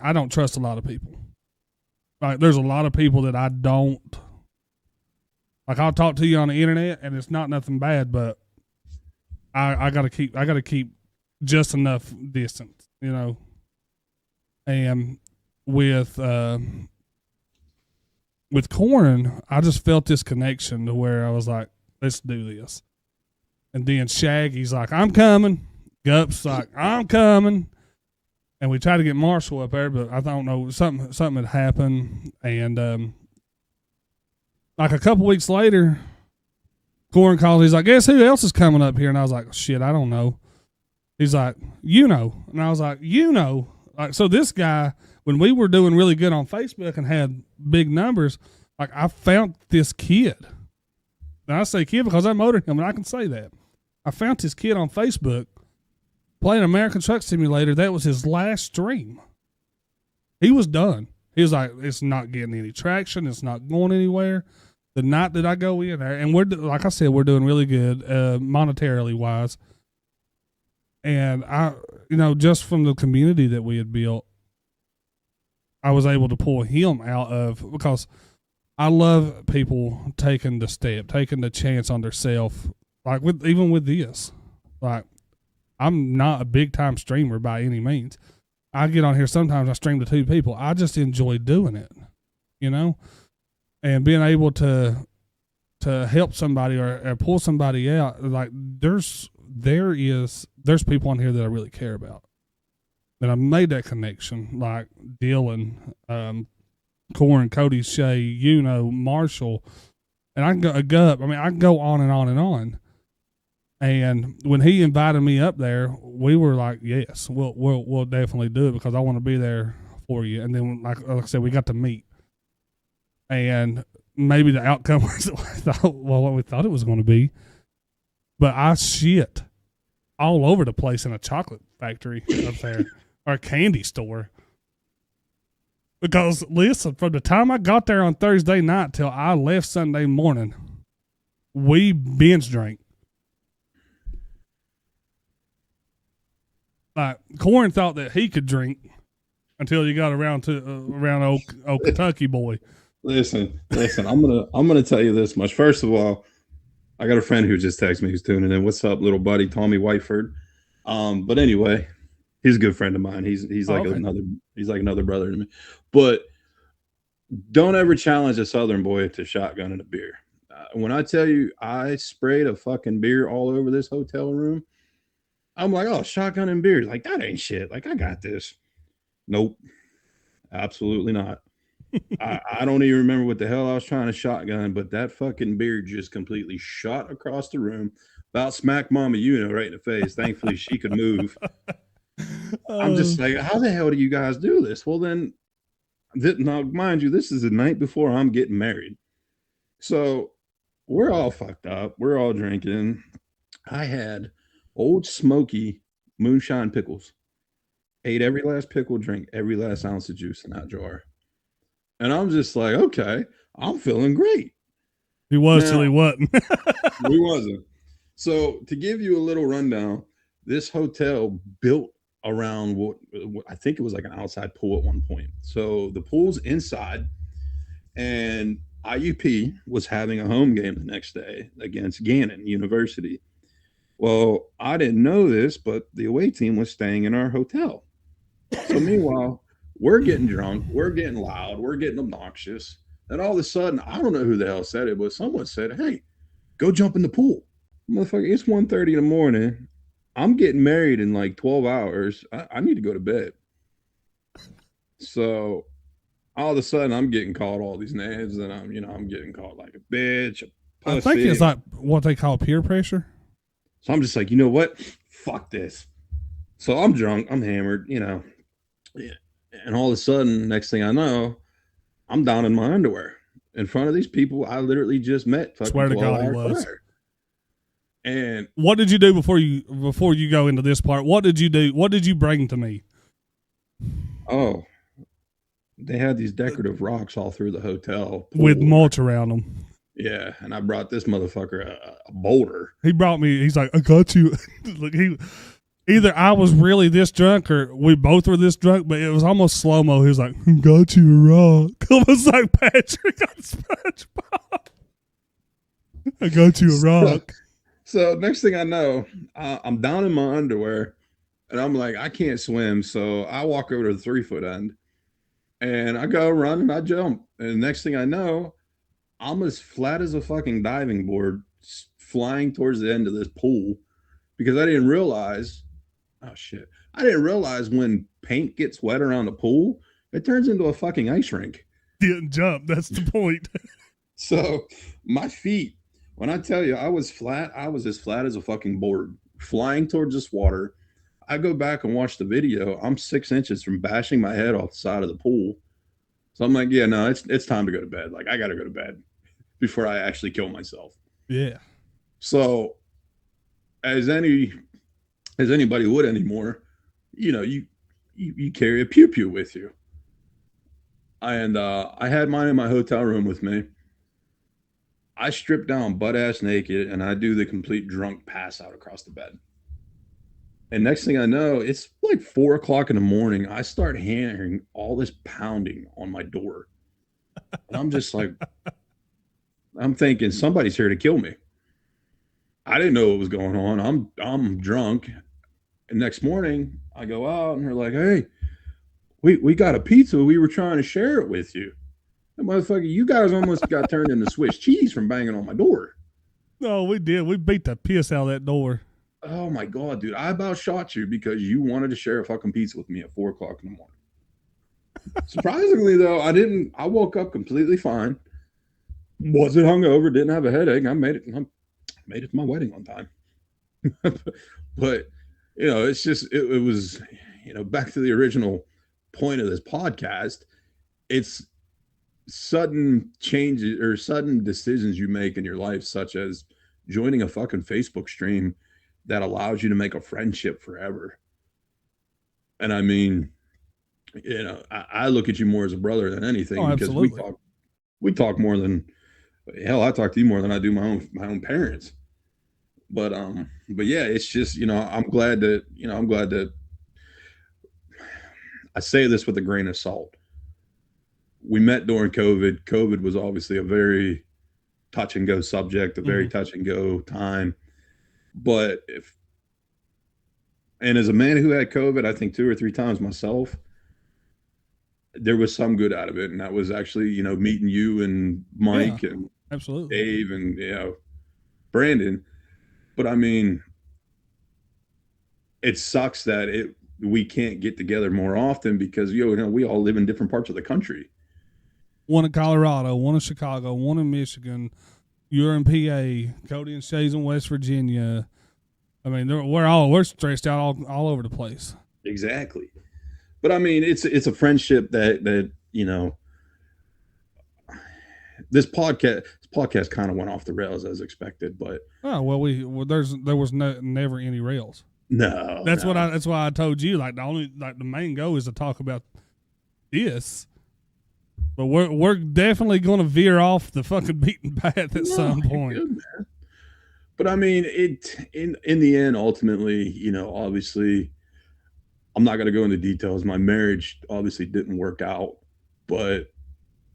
I don't trust a lot of people. Like there's a lot of people that I don't, like I'll talk to you on the internet and it's not nothing bad, but I gotta keep just enough distance, you know. And with Corin, I just felt this connection to where I was like, let's do this. And then Shaggy's like, I'm coming. Gup's like, I'm coming. And we tried to get Marshall up there, but I don't know, something had happened. And like a couple weeks later, Corin calls. He's like, guess who else is coming up here? And I was like, shit, I don't know. He's like, you know. And I was like, you know. Like, so this guy, when we were doing really good on Facebook and had big numbers, like I found this kid. And I say kid because I motored him, and I can say that. I found this kid on Facebook playing American Truck Simulator. That was his last stream. He was done. He was like, it's not getting any traction. It's not going anywhere. The night that I go in there, and we're, like I said, we're doing really good, monetarily wise. And I, you know, just from the community that we had built, I was able to pull him out of, because I love people taking the step, taking the chance on themselves. Like even with this, like I'm not a big time streamer by any means. I get on here sometimes. I stream to 2 people. I just enjoy doing it, and being able to help somebody or pull somebody out. Like there's people on here that I really care about, and I made that connection. Like Dylan, Corin, Cody, Shay, Marshall, and I can go up. I mean, I can go on and on and on. And when he invited me up there, we were like, "Yes, we'll definitely do it because I want to be there for you." And then, like I said, we got to meet, and maybe the outcome was what we thought it was going to be. But I shit all over the place in a chocolate factory up there or a candy store. Because listen, from the time I got there on Thursday night till I left Sunday morning, we binge drank. Like Corin thought that he could drink until you got around old Kentucky boy.
Listen. I'm gonna tell you this much. First of all, I got a friend who just texted me who's tuning in. What's up, little buddy, Tommy Whiteford? But anyway, he's a good friend of mine. He's like another brother to me. But don't ever challenge a Southern boy to shotgun a beer. When I tell you, I sprayed a fucking beer all over this hotel room. I'm like, oh, shotgun and beer. Like, that ain't shit. Like, I got this. Nope. Absolutely not. I don't even remember what the hell I was trying to shotgun, but that fucking beer just completely shot across the room. About smack Mama right in the face. Thankfully, she could move. I'm just like, how the hell do you guys do this? Well, then, now, mind you, this is the night before I'm getting married. So we're all fucked up. We're all drinking. I had Old Smoky moonshine pickles. Ate every last pickle, drank every last ounce of juice in that jar. And I'm just like, okay, I'm feeling great.
He was till he wasn't.
He wasn't. So to give you a little rundown, this hotel built around what I think it was like an outside pool at one point. So the pool's inside, and IUP was having a home game the next day against Gannon University. Well, I didn't know this, but the away team was staying in our hotel. So meanwhile, we're getting drunk, we're getting loud, we're getting obnoxious. And all of a sudden, I don't know who the hell said it, but someone said, hey, go jump in the pool. Motherfucker, it's 1:30 in the morning. I'm getting married in like 12 hours. I need to go to bed. So all of a sudden, I'm getting called all these names, and I'm getting called like a bitch, a pussy.
I think it's like what they call peer pressure.
So I'm just like, you know what? Fuck this. So I'm drunk. I'm hammered, And all of a sudden, next thing I know, I'm down in my underwear in front of these people I literally just met.
Swear to God, he was.
Prior. And
what did you do before you go into this part? What did you do? What did you bring to me?
Oh, they had these decorative rocks all through the hotel
with mulch around them.
Yeah, and I brought this motherfucker a boulder.
He brought me. He's like, I got you. Look, either I was really this drunk or we both were this drunk, but it was almost slow mo. He was like, got you a rock. Almost like Patrick on SpongeBob. I got you a rock.
So next thing I know, I'm down in my underwear, and I'm like, I can't swim, so I walk over to the 3-foot end, and I go run and I jump, and next thing I know, I'm as flat as a fucking diving board flying towards the end of this pool because I didn't realize, I didn't realize when paint gets wet around the pool, it turns into a fucking ice rink.
Didn't jump. That's the point.
So my feet, when I tell you I was as flat as a fucking board flying towards this water. I go back and watch the video. I'm 6 inches from bashing my head off the side of the pool. So I'm like, yeah, no, it's time to go to bed. Like, I got to go to bed before I actually kill myself.
Yeah.
So as anybody would anymore, you carry a pew with you. And I had mine in my hotel room with me. I strip down butt ass naked and I do the complete drunk pass out across the bed. And next thing I know, it's like 4 o'clock in the morning, I start hearing all this pounding on my door. And I'm just like, I'm thinking somebody's here to kill me. I didn't know what was going on. I'm drunk. And next morning I go out and they're like, hey, we got a pizza. We were trying to share it with you. And motherfucker, you guys almost got turned into Swiss cheese from banging on my door.
No, we did. We beat the piss out of that door.
Oh my God, dude. I about shot you because you wanted to share a fucking pizza with me at 4 o'clock in the morning. Surprisingly, though, I didn't. I woke up completely fine. Wasn't hungover, didn't have a headache. I made it to my wedding on time. But, it's just, it was, back to the original point of this podcast. It's sudden changes or sudden decisions you make in your life, such as joining a fucking Facebook stream that allows you to make a friendship forever. And I mean, I look at you more as a brother than anything, because
absolutely.
we talk more than hell. I talk to you more than I do my own parents. But yeah, it's just, I'm glad that I say this with a grain of salt. We met during COVID. COVID was obviously a very touch and go subject, a very touch and go time. But as a man who had COVID, I think 2 or 3 times myself, there was some good out of it. And that was actually, meeting you and Mike and
absolutely
Dave and, Brandon. But I mean, it sucks that we can't get together more often because, we all live in different parts of the country.
One in Colorado, one in Chicago, one in Michigan. You're in PA, Cody and Shay's in West Virginia. I mean, we're stressed out all over the place.
Exactly. But I mean, it's a friendship that this podcast kind of went off the rails as expected. But
there was never any rails.
No,
that's why I told you, like, the main goal is to talk about this. But we're definitely going to veer off the fucking beaten path at some point.
Good, man. But I mean, in the end, ultimately, obviously, I'm not going to go into details. My marriage obviously didn't work out, but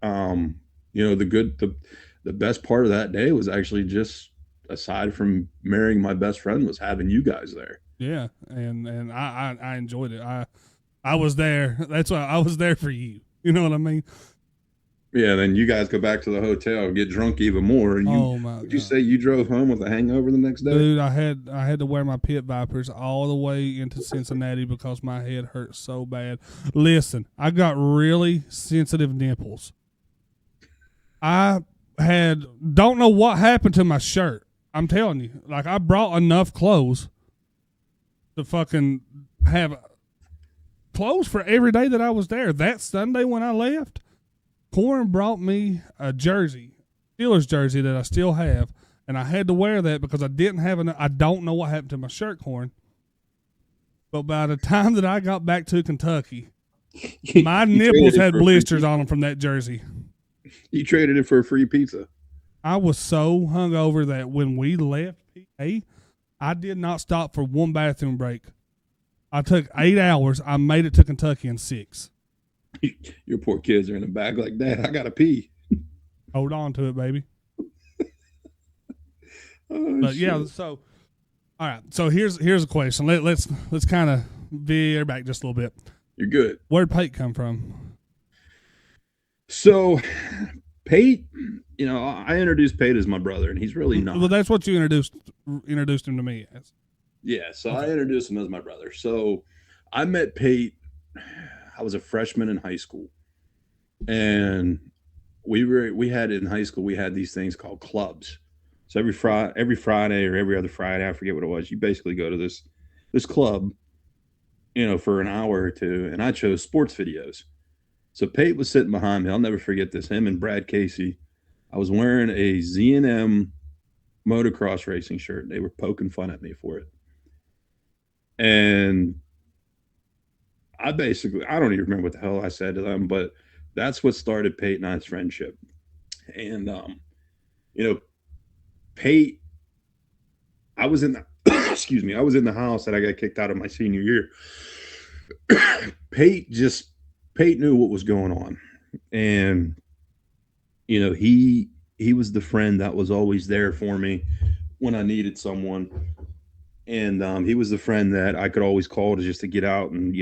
the best part of that day was actually just, aside from marrying my best friend, was having you guys there.
Yeah, and I enjoyed it. I was there. That's why I was there for you. You know what I mean?
Yeah, then you guys go back to the hotel, get drunk even more, and you say you drove home with a hangover the next day?
Dude, I had to wear my pit vipers all the way into Cincinnati because my head hurt so bad. Listen, I got really sensitive nipples. I don't know what happened to my shirt. I'm telling you, like, I brought enough clothes to fucking have clothes for every day that I was there. That Sunday when I left, Corin brought me a jersey, Steelers jersey that I still have, and I had to wear that because I didn't have enough. I don't know what happened to my shirt, Corin. But by the time that I got back to Kentucky, my nipples had blisters on them from that jersey.
You traded it for a free pizza.
I was so hungover that when we left PA, I did not stop for one bathroom break. I took 8 hours. I made it to Kentucky in 6.
Your poor kids are in the back like, Dad, I gotta pee.
Hold on to it, baby.
But shit.
Yeah, so all right. So here's a question. Let's kind of veer back just a little bit.
You're good.
Where'd Pate come from?
So Pate, I introduced Pate as my brother, and he's really not.
Well, that's what you introduced him to me as.
Yeah, so okay. I introduced him as my brother. So I met Pate. I was a freshman in high school, and we had in high school, we had these things called clubs. So every Friday or every other Friday, I forget what it was, you basically go to this club, for an hour or two, and I chose sports videos. So Pate was sitting behind me. I'll never forget this. Him and Brad Casey. I was wearing a Z&M motocross racing shirt. They were poking fun at me for it. And I don't even remember what the hell I said to them, but that's what started Pate and I's friendship. And, Pate, I was in the, I was in the house that I got kicked out of my senior year. Pate knew what was going on, and he was the friend that was always there for me when I needed someone, and he was the friend that I could always call to just to get out and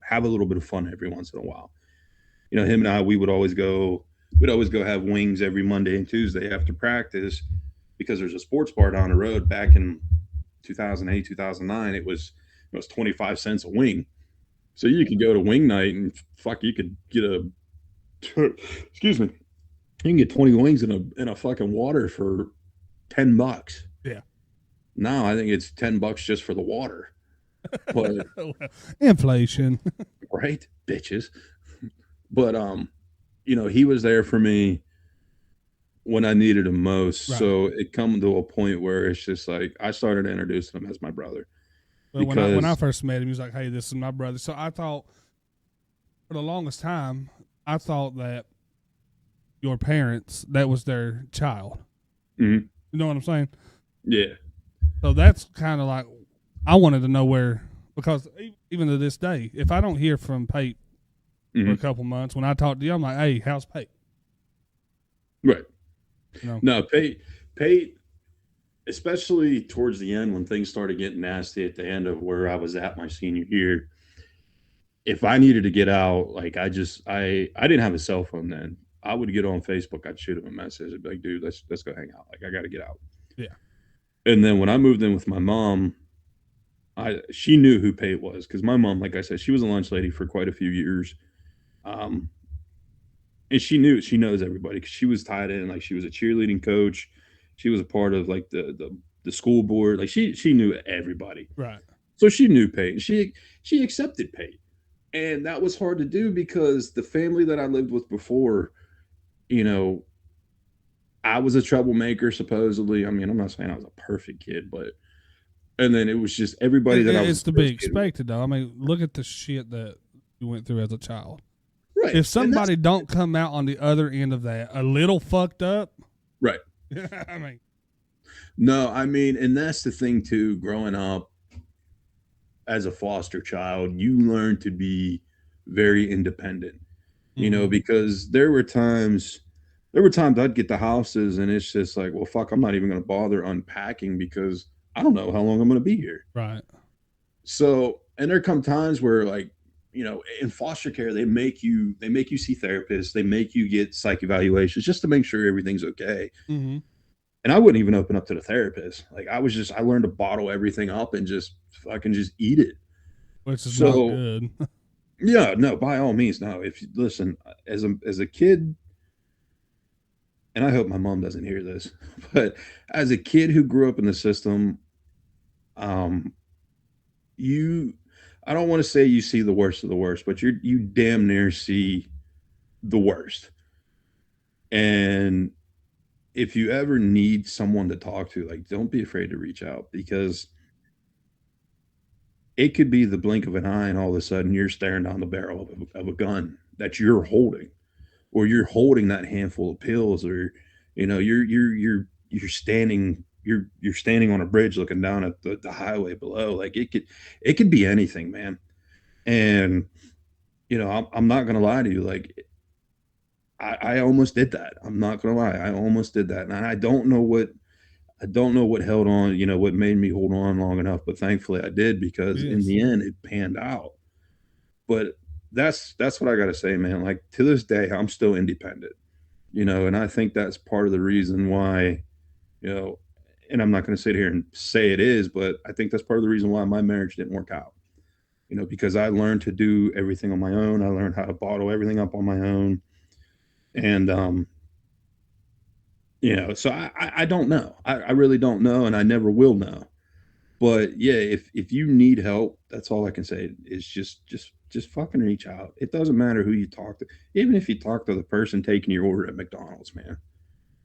have a little bit of fun every once in a while. Him and I, we'd always go have wings every Monday and Tuesday after practice because there's a sports bar down the road. Back in 2008, 2009, it was 25 cents a wing. So you could go to wing night and you could get a excuse me, you can get 20 wings in a fucking water for $10.
Yeah.
Now I think it's $10 just for the water. But
inflation.
Right, bitches. But he was there for me when I needed him most. Right. So it come to a point where it's just like I started introducing him as my brother.
Well, when I first met him, he was like, "Hey, this is my brother." So I thought, for the longest time, I thought that your parents, that was their child.
Mm-hmm.
You know what I'm saying?
Yeah.
So that's kind of like I wanted to know where, because even to this day, if I don't hear from Pate for a couple months, when I talk to you, I'm like, "Hey, how's Pate?"
Right. No, Pate, especially towards the end when things started getting nasty at the end of where I was at my senior year. If I needed to get out, like I didn't have a cell phone then. I would get on Facebook. I'd shoot him a message. I'd be like, "Dude, let's go hang out. Like I got to get out."
Yeah.
And then when I moved in with my mom, she knew who Pate was because my mom, like I said, she was a lunch lady for quite a few years. And she knows everybody because she was tied in. Like she was a cheerleading coach. She was a part of like the school board. Like she knew everybody.
Right.
So she knew Pate. She accepted Pate. And that was hard to do because the family that I lived with before, I was a troublemaker, supposedly. I mean, I'm not saying I was a perfect kid, and then it was just everybody that I was.
It's to be expected, though. I mean, look at the shit that you went through as a child.
Right.
If somebody don't come out on the other end of that a little fucked up.
Right.
I mean.
No, I mean, and that's the thing, too, growing up as a foster child, you learn to be very independent, because there were times I'd get the houses and it's just like, well, fuck, I'm not even going to bother unpacking because I don't know how long I'm going to be here.
Right.
So, and there come times where like, in foster care, they make you see therapists, they make you get psych evaluations just to make sure everything's okay.
Mm-hmm.
And I wouldn't even open up to the therapist. Like I learned to bottle everything up and just fucking just eat it.
Which is not good.
Yeah, no, by all means, no. If you listen, as a kid, and I hope my mom doesn't hear this, but as a kid who grew up in the system, I don't want to say you see the worst of the worst, but you damn near see the worst. And if you ever need someone to talk to, like, don't be afraid to reach out because it could be the blink of an eye and all of a sudden you're staring down the barrel of a gun that you're holding, or you're holding that handful of pills, or you're standing on a bridge looking down at the highway below. Like it could be anything, man. And I'm not gonna lie to you, like I almost did that. I'm not gonna lie, I almost did that, and I don't know what held on, what made me hold on long enough, but thankfully I did because in the end it panned out. But that's what I got to say, man. Like to this day, I'm still independent, and I think that's part of the reason why, and I'm not going to sit here and say it is, but I think that's part of the reason why my marriage didn't work out, because I learned to do everything on my own. I learned how to bottle everything up on my own. And, so I don't know. I really don't know. And I never will know. But yeah, if you need help, that's all I can say is just fucking reach out. It doesn't matter who you talk to. Even if you talk to the person taking your order at McDonald's, man.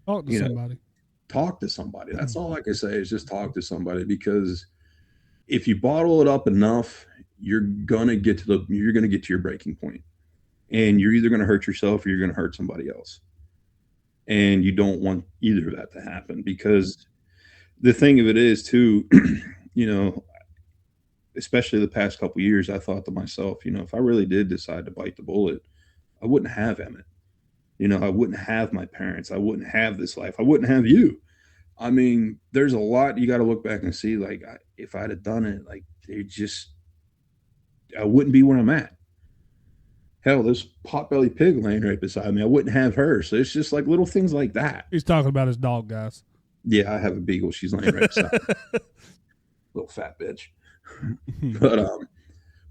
Talk to somebody.
Talk to somebody. That's all I can say is just talk to somebody, because if you bottle it up enough, you're gonna get to your breaking point. And you're either gonna hurt yourself or you're gonna hurt somebody else. And you don't want either of that to happen, because the thing of it is too, especially the past couple years, I thought to myself, if I really did decide to bite the bullet, I wouldn't have Emmett. I wouldn't have my parents. I wouldn't have this life. I wouldn't have you. I mean, there's a lot you got to look back and see. Like, if I'd have done it, like, I wouldn't be where I'm at. Hell, this potbelly pig laying right beside me, I wouldn't have her. So it's just like little things like that.
He's talking about his dog, guys.
Yeah, I have a beagle. She's laying right beside me. Little fat bitch. But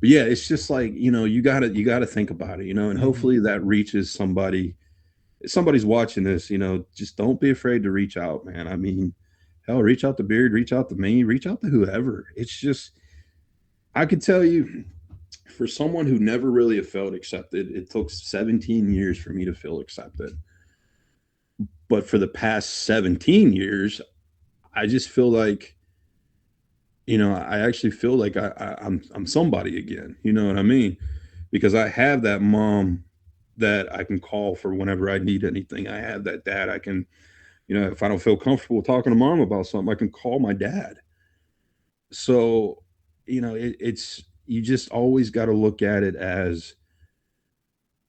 yeah, it's just like, you gotta think about it, and hopefully that reaches somebody. If somebody's watching this, just don't be afraid to reach out, man. I mean, hell, reach out to Beard, reach out to me, reach out to whoever. It's just, I could tell you, for someone who never really felt accepted, it took 17 years for me to feel accepted. But for the past 17 years, I just feel like, I actually feel like I'm somebody again. You know what I mean? Because I have that mom that I can call for whenever I need anything. I have that dad I can, if I don't feel comfortable talking to mom about something, I can call my dad. So, it's you just always got to look at it as,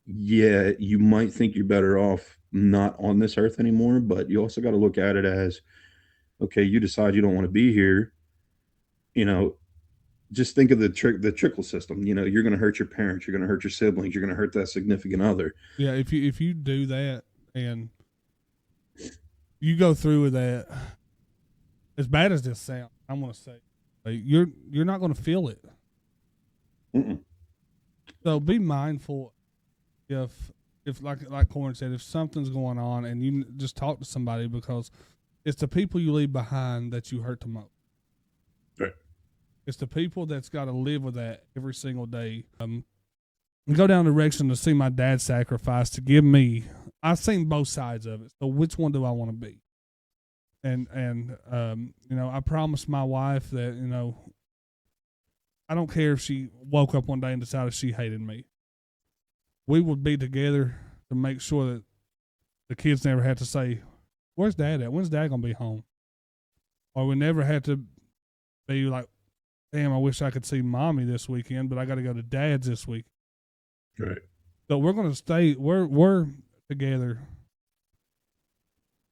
yeah, you might think you're better off not on this earth anymore, but you also got to look at it as, okay, you decide you don't want to be here. Just think of the trickle system. You're going to hurt your parents, you're going to hurt your siblings, you're going to hurt that significant other.
Yeah, if you do that and you go through with that, as bad as this sounds, I'm going to say, like, you're not going to feel it.
Mm-mm.
So be mindful if like Corin said, if something's going on, and you just talk to somebody, because it's the people you leave behind that you hurt the most.
Right.
It's the people that's got to live with that every single day. Go down the direction to see my dad sacrifice to give me. I've seen both sides of it. So which one do I want to be? And I promised my wife that, I don't care if she woke up one day and decided she hated me. We would be together to make sure that the kids never had to say, "Where's Dad at? When's Dad gonna be home?" Or we never had to be like, "Damn, I wish I could see Mommy this weekend, but I got to go to Dad's this week."
Right.
So we're gonna stay. We're together,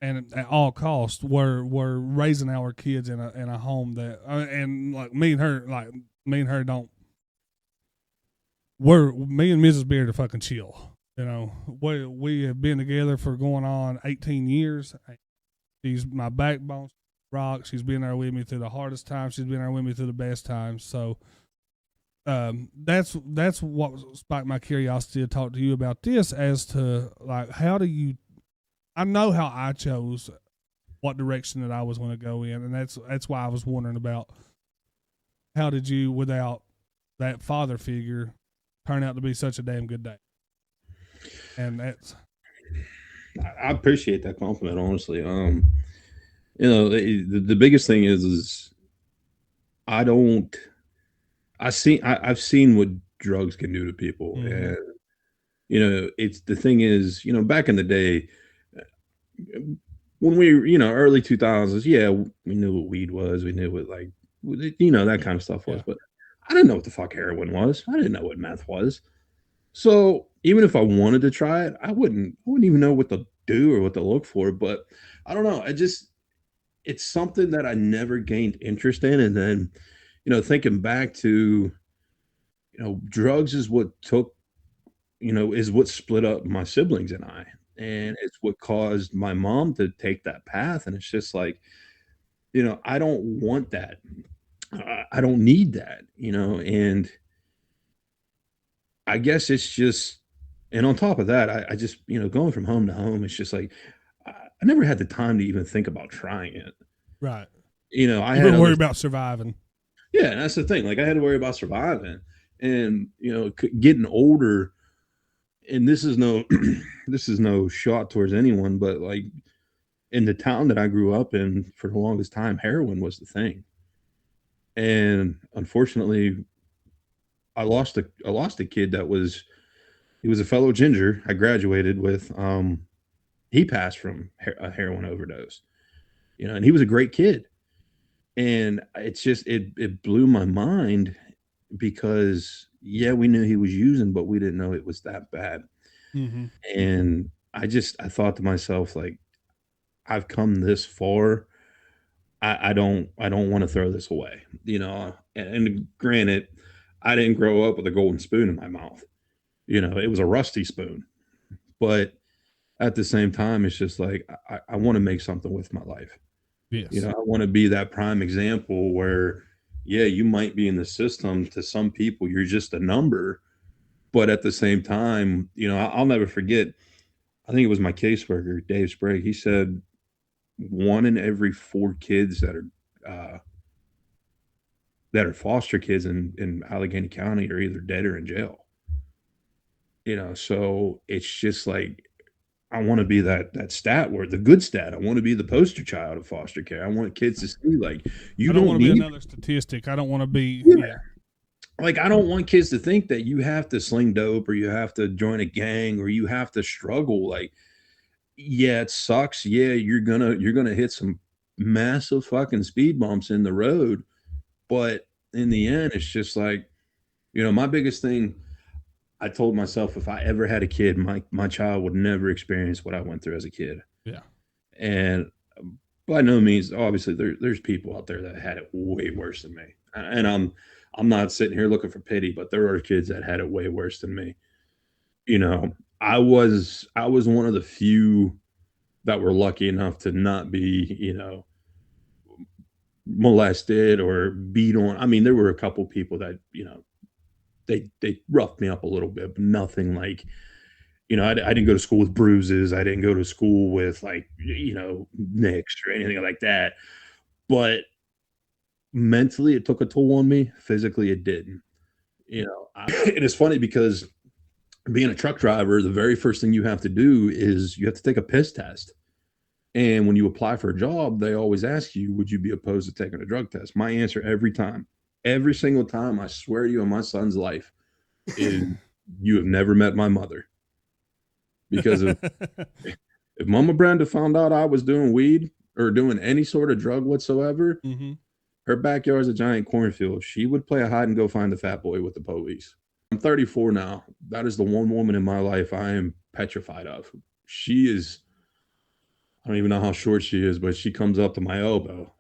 and at all costs, we're raising our kids in a home that, and like me and her don't. Me and Mrs. Beard are fucking chill. We have been together for going on 18 years. She's my backbone, rock. She's been there with me through the hardest times. She's been there with me through the best times. So, that's what spiked my curiosity to talk to you about this, as to like, how do you? I know how I chose what direction that I was going to go in, and that's why I was wondering about, how did you, without that father figure, turn out to be such a damn good day? And
I appreciate that compliment, honestly. The biggest thing is I've seen what drugs can do to people.
Mm-hmm.
And it's the thing is, back in the day, when we early 2000s, yeah, we knew what weed was, we knew what, like, that kind of stuff was, but I didn't know what the fuck heroin was. I didn't know what meth was. So even if I wanted to try it, I wouldn't even know what to do or what to look for. But I don't know. It's something that I never gained interest in. And then, thinking back to, drugs is what is what split up my siblings and I. And it's what caused my mom to take that path. And it's just like, I don't want that. I don't need that, and I guess it's just, and on top of that, I just, going from home to home, it's just like, I never had the time to even think about trying it.
Right.
I
had
to
worry about surviving.
Yeah. And that's the thing. Like, I had to worry about surviving, and, getting older, and this is no shot towards anyone, but like, in the town that I grew up in, for the longest time, heroin was the thing. And unfortunately, I lost a kid he was a fellow ginger I graduated with. He passed from a heroin overdose, and he was a great kid. And it's just, it blew my mind. because yeah, we knew he was using, but we didn't know it was that bad.
Mm-hmm.
And I thought to myself, like, I've come this far. I don't want to throw this away, and granted, I didn't grow up with a golden spoon in my mouth. It was a rusty spoon. But at the same time, it's just like I want to make something with my life.
Yes.
I want to be that prime example where, yeah, you might be in the system. To some people, you're just a number. But at the same time, I'll never forget. I think it was my caseworker, Dave Sprague. He said one in every four kids uh, that are foster kids in Allegheny County are either dead or in jail. So it's just like I want to be that stat where the good stat. I want to be the poster child of foster care. I want kids to see like you
I don't
don't
want to be
need
another statistic. I don't want to be.
yeah.
Yeah.
Like I don't want kids to think that you have to sling dope or you have to join a gang or you have to struggle. Like, yeah, it sucks. Yeah, you're gonna hit some massive fucking speed bumps in the road, but in the end, it's just like my biggest thing. I told myself if I ever had a kid, my child would never experience what I went through as a kid.
Yeah.
And by no means, obviously, there's people out there that had it way worse than me, and I'm not sitting here looking for pity, but there are kids that had it way worse than me. You know, I was one of the few that were lucky enough to not be molested or beat on. I mean, there were a couple people that they roughed me up a little bit, but nothing like I didn't go to school with bruises. I didn't go to school with like nicks or anything like that. But mentally, it took a toll on me. Physically, it didn't. It is funny because being a truck driver, the very first thing you have to do is you have to take a piss test. And when you apply for a job, they always ask you, would you be opposed to taking a drug test? My answer every time, every single time, I swear to you on my son's life, is you have never met my mother. Because if Mama Brenda found out I was doing weed or doing any sort of drug whatsoever,
Mm-hmm.
her backyard's a giant cornfield. She would play a hide and go find the fat boy with the police. I'm 34 now. That is the one woman in my life I am petrified of. She is, I don't even know how short she is, but she comes up to my elbow.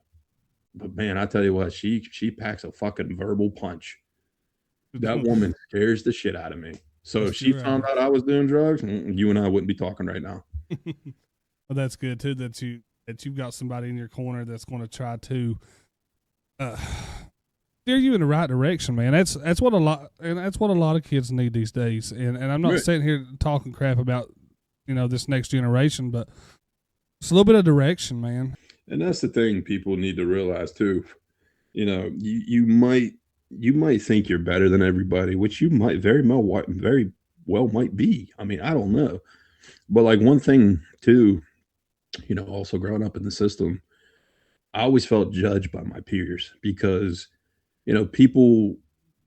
But man, I tell you what, she packs a fucking verbal punch. That woman scares the shit out of me. So if she found out I was doing drugs, you and I wouldn't be talking right now.
Well, that's good too that you've got somebody in your corner that's going to try to steer you in the right direction, man. That's what a lot of kids need these days. And I'm not sitting here talking crap about this next generation, but it's a little bit of direction, man.
And that's the thing people need to realize too. You might think you're better than everybody, which you might very well might be. I mean, I don't know. But like one thing too, also growing up in the system, I always felt judged by my peers because, people,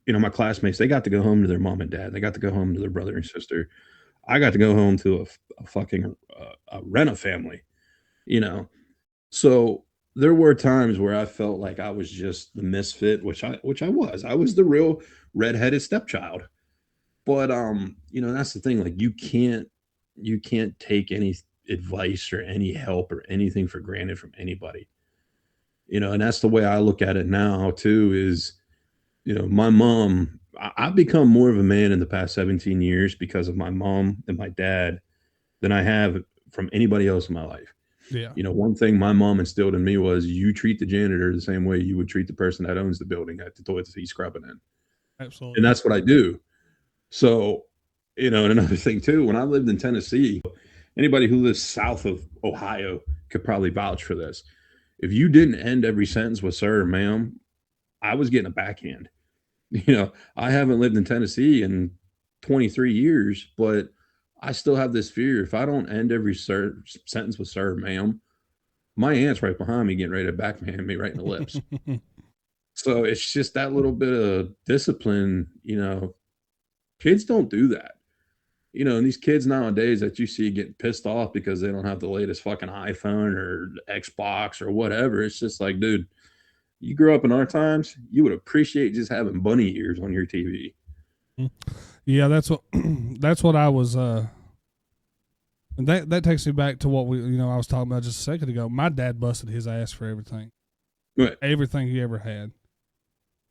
my classmates, they got to go home to their mom and dad. They got to go home to their brother and sister. I got to go home to a fucking a rent a family, So there were times where I felt like I was just the misfit, which I was. I was the real redheaded stepchild. But that's the thing. Like you can't take any advice or any help or anything for granted from anybody. And that's the way I look at it now too, is, my mom, I've become more of a man in the past 17 years because of my mom and my dad than I have from anybody else in my life.
Yeah.
One thing my mom instilled in me was you treat the janitor the same way you would treat the person that owns the building at the toilets he's scrubbing in.
Absolutely.
And that's what I do. So, and another thing too, when I lived in Tennessee, anybody who lives south of Ohio could probably vouch for this. If you didn't end every sentence with sir or ma'am, I was getting a backhand. I haven't lived in Tennessee in 23 years, but I still have this fear. If I don't end every sentence with sir or ma'am, my aunt's right behind me getting ready to backhand me right in the lips. So it's just that little bit of discipline, kids don't do that. And these kids nowadays that you see getting pissed off because they don't have the latest fucking iPhone or Xbox or whatever. It's just like, dude, You grew up in our times, you would appreciate just having bunny ears on your TV.
Yeah, that's what that's what I was. That takes me back to what I was talking about just a second ago. My dad busted his ass for everything,
Right.
everything he ever had.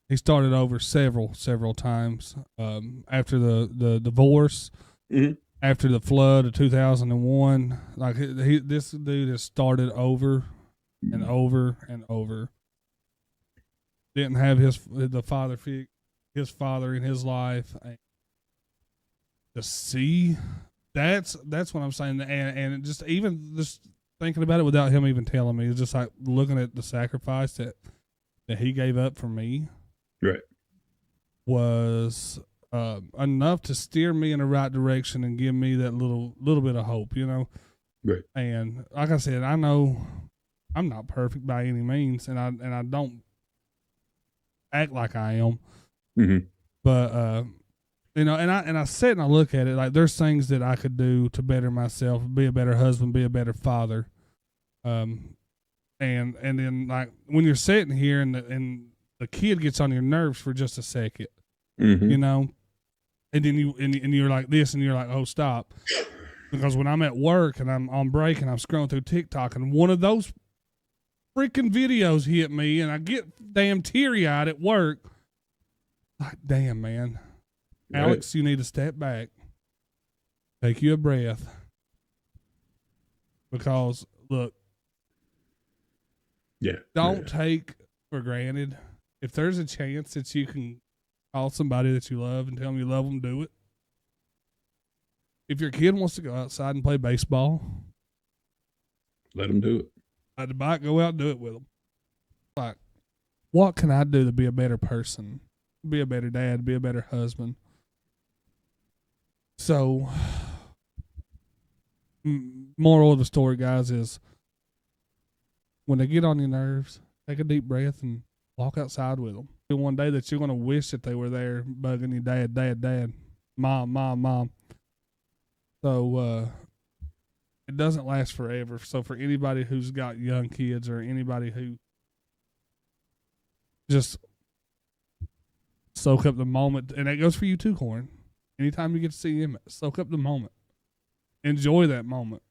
He started over several times. After the divorce,
Mm-hmm.
after the flood of 2001, like this dude has started over and over and over. Didn't have his father in his life. And to see, that's what I'm saying. And just even just thinking about it without him even telling me, it's just like looking at the sacrifice that he gave up for me.
Right.
Was enough to steer me in the right direction and give me that little bit of hope,
Right.
And like I said, I know I'm not perfect by any means, and I don't act like I am.
Mm-hmm.
But and I sit and I look at it like there's things that I could do to better myself, be a better husband, be a better father. And then like when you're sitting here and the kid gets on your nerves for just a second,
Mm-hmm.
and then you're like this, and you're like, oh, stop, because when I'm at work and I'm on break and I'm scrolling through TikTok and one of those freaking videos hit me and I get damn teary eyed at work, like, damn, man,
Right.
Alex, you need to step back, take you a breath, because look, don't take for granted. If there's a chance that you can call somebody that you love and tell them you love them, do it. If your kid wants to go outside and play baseball,
Let them do it.
ride the bike, go out and do it with them. Like, what can I do to be a better person, be a better dad, be a better husband? So, moral of the story, guys, is when they get on your nerves, take a deep breath and walk outside with them. One day that you're going to wish that they were there bugging you, dad, mom. So it doesn't last forever. So for anybody who's got young kids or anybody who just soak up the moment, and that goes for you too, Corin. Anytime you get to see him, soak up the moment. Enjoy that moment.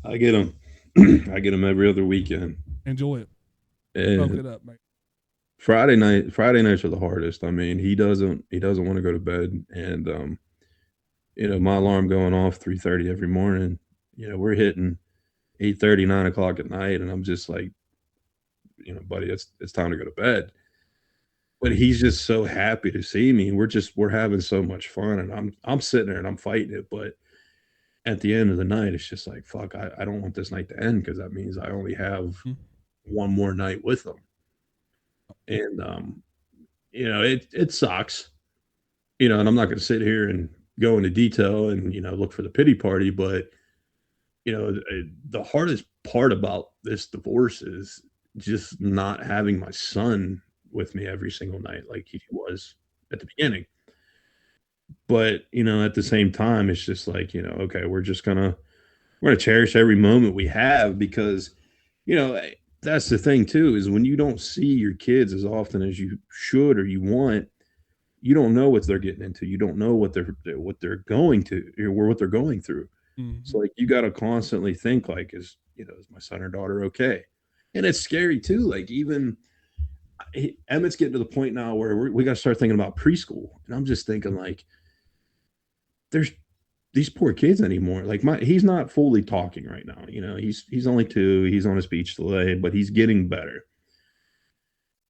I get them. I get them every other weekend.
Enjoy it.
And
Soak it up, mate.
Friday nights are the hardest. I mean, he doesn't want to go to bed, and my alarm going off 3:30 every morning. We're hitting 8:30, 9 o'clock at night, and I'm just like, buddy, it's time to go to bed. But he's just so happy to see me. We're having so much fun, and I'm sitting there and I'm fighting it. But at the end of the night, it's just like, fuck, I don't want this night to end, because that means I only have one more night with them. And it sucks, and I'm not going to sit here and go into detail and look for the pity party, but the hardest part about this divorce is just not having my son with me every single night like he was at the beginning. But at the same time, it's just like, okay, we're gonna cherish every moment we have, because that's the thing too, is when you don't see your kids as often as you should or you want, you don't know what they're getting into. You don't know what they're going to, or what they're going through.
Mm-hmm.
So like, you got to constantly think like, is my son or daughter okay? And it's scary too. Like, even Emmett's getting to the point now where we got to start thinking about preschool, and I'm just thinking like, there's these poor kids anymore. Like, he's not fully talking right now. He's only 2. He's on a speech delay, but he's getting better.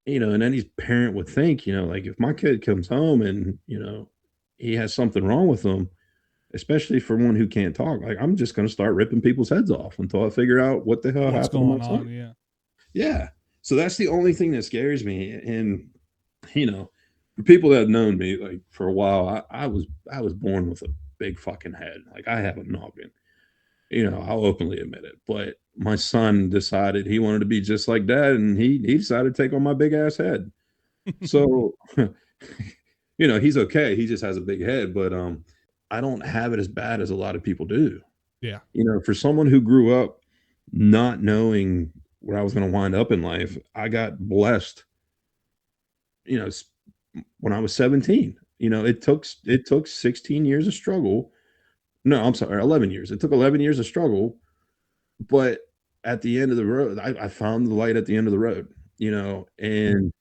And any parent would think, like, if my kid comes home and, he has something wrong with him, especially for one who can't talk, like, I'm just going to start ripping people's heads off until I figure out what the hell
What's
happened
going
to my son.
on? Yeah.
Yeah. So that's the only thing that scares me. And, for people that have known me, like, for a while, I was born with a big fucking head. Like, I have a noggin. I'll openly admit it. But my son decided he wanted to be just like dad, and he decided to take on my big ass head. So, he's okay. He just has a big head, but I don't have it as bad as a lot of people do.
Yeah.
For someone who grew up not knowing where I was going to wind up in life, I got blessed, you know, when I was 17. It took 16 years of struggle. No, I'm sorry, 11 years. It took 11 years of struggle, but at the end of the road, I found the light at the end of the road, and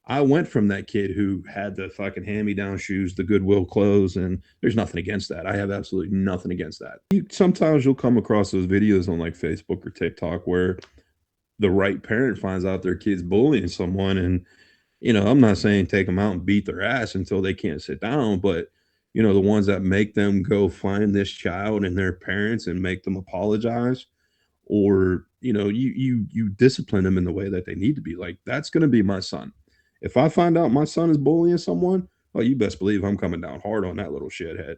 I went from that kid who had the fucking hand-me-down shoes, the Goodwill clothes, and there's nothing against that. I have absolutely nothing against that. Sometimes you'll come across those videos on like Facebook or TikTok where the right parent finds out their kid's bullying someone, and I'm not saying take them out and beat their ass until they can't sit down, but the ones that make them go find this child and their parents and make them apologize, or you discipline them in the way that they need to be. Like, that's going to be my son. If I find out my son is bullying someone, well, you best believe I'm coming down hard on that little shithead.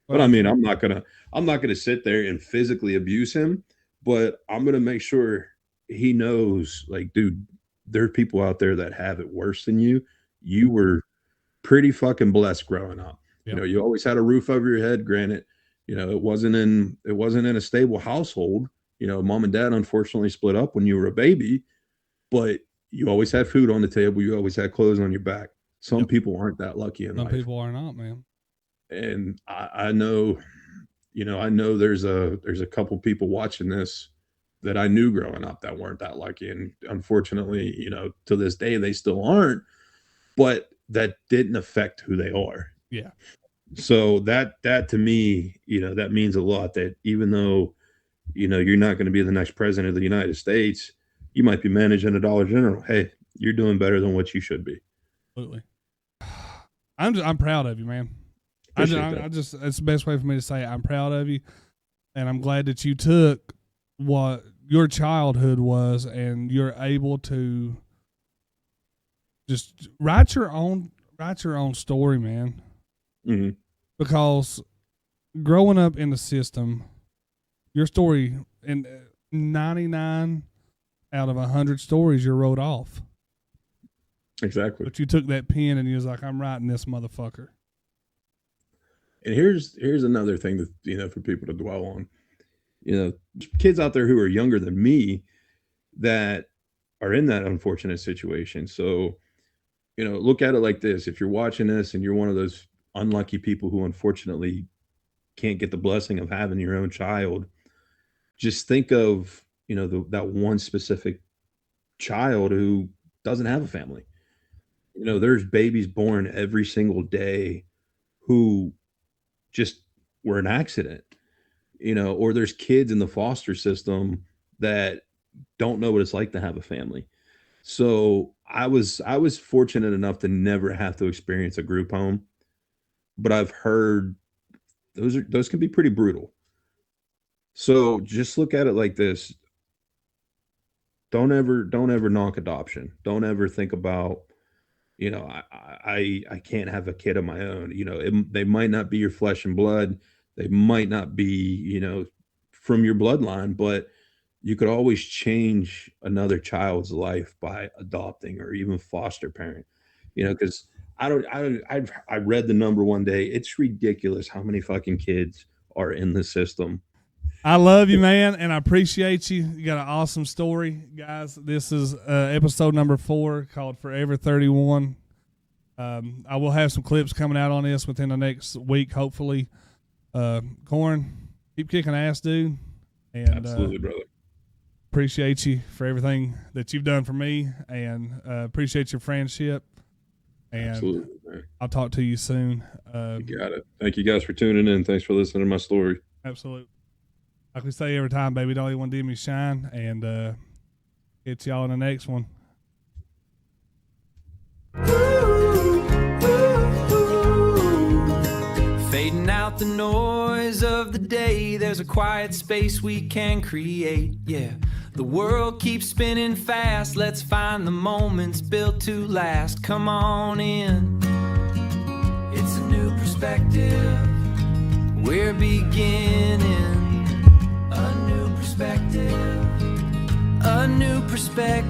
But I mean, I'm not gonna sit there and physically abuse him, but I'm gonna make sure he knows, like, dude, there are people out there that have it worse than you. You were pretty fucking blessed growing up.
Yep.
You always had a roof over your head. Granted, it wasn't in a stable household. Mom and dad unfortunately split up when you were a baby, but you always had food on the table. You always had clothes on your back. Some people aren't that lucky in life.
Some people are not, man.
And I know, I know there's a couple people watching this that I knew growing up that weren't that lucky. And unfortunately, to this day, they still aren't, but that didn't affect who they are.
Yeah.
So that to me, that means a lot, that even though, you're not going to be the next president of the United States, you might be managing a Dollar General. Hey, you're doing better than what you should be.
Absolutely. I'm proud of you, man. I just it's the best way for me to say it. I'm proud of you, and I'm glad that you took what your childhood was and you're able to just write your own story, man.
Mm-hmm.
Because growing up in the system, your story, and 99 out of 100 stories you wrote off.
Exactly.
But you took that pen and you was like, I'm writing this motherfucker.
And here's another thing that, for people to dwell on. Kids out there who are younger than me that are in that unfortunate situation. So, look at it like this. If you're watching this and you're one of those unlucky people who unfortunately can't get the blessing of having your own child, just think of, that one specific child who doesn't have a family. There's babies born every single day who just were an accident, or there's kids in the foster system that don't know what it's like to have a family. So I was fortunate enough to never have to experience a group home, but I've heard those can be pretty brutal. So just look at it like this. Don't ever knock adoption. Don't ever think about, I can't have a kid of my own. They might not be your flesh and blood. They might not be, from your bloodline, but you could always change another child's life by adopting or even foster parent, because I read the number one day. It's ridiculous how many fucking kids are in the system.
I love you, man, and I appreciate you. You got an awesome story, guys. This is episode number 4 called Forever 31. I will have some clips coming out on this within the next week, hopefully. Corin, keep kicking ass, dude. And
absolutely, brother.
Appreciate you for everything that you've done for me, and appreciate your friendship. And
absolutely, man.
I'll talk to you soon.
You got it. Thank you guys for tuning in. Thanks for listening to my story.
Absolutely. Like we say every time, baby, don't even dim me shine, and get y'all in the next one.
Fading out the noise of the day, there's a quiet space we can create. Yeah, the world keeps spinning fast. Let's find the moments built to last. Come on in. It's a new perspective. We're beginning. A new perspective.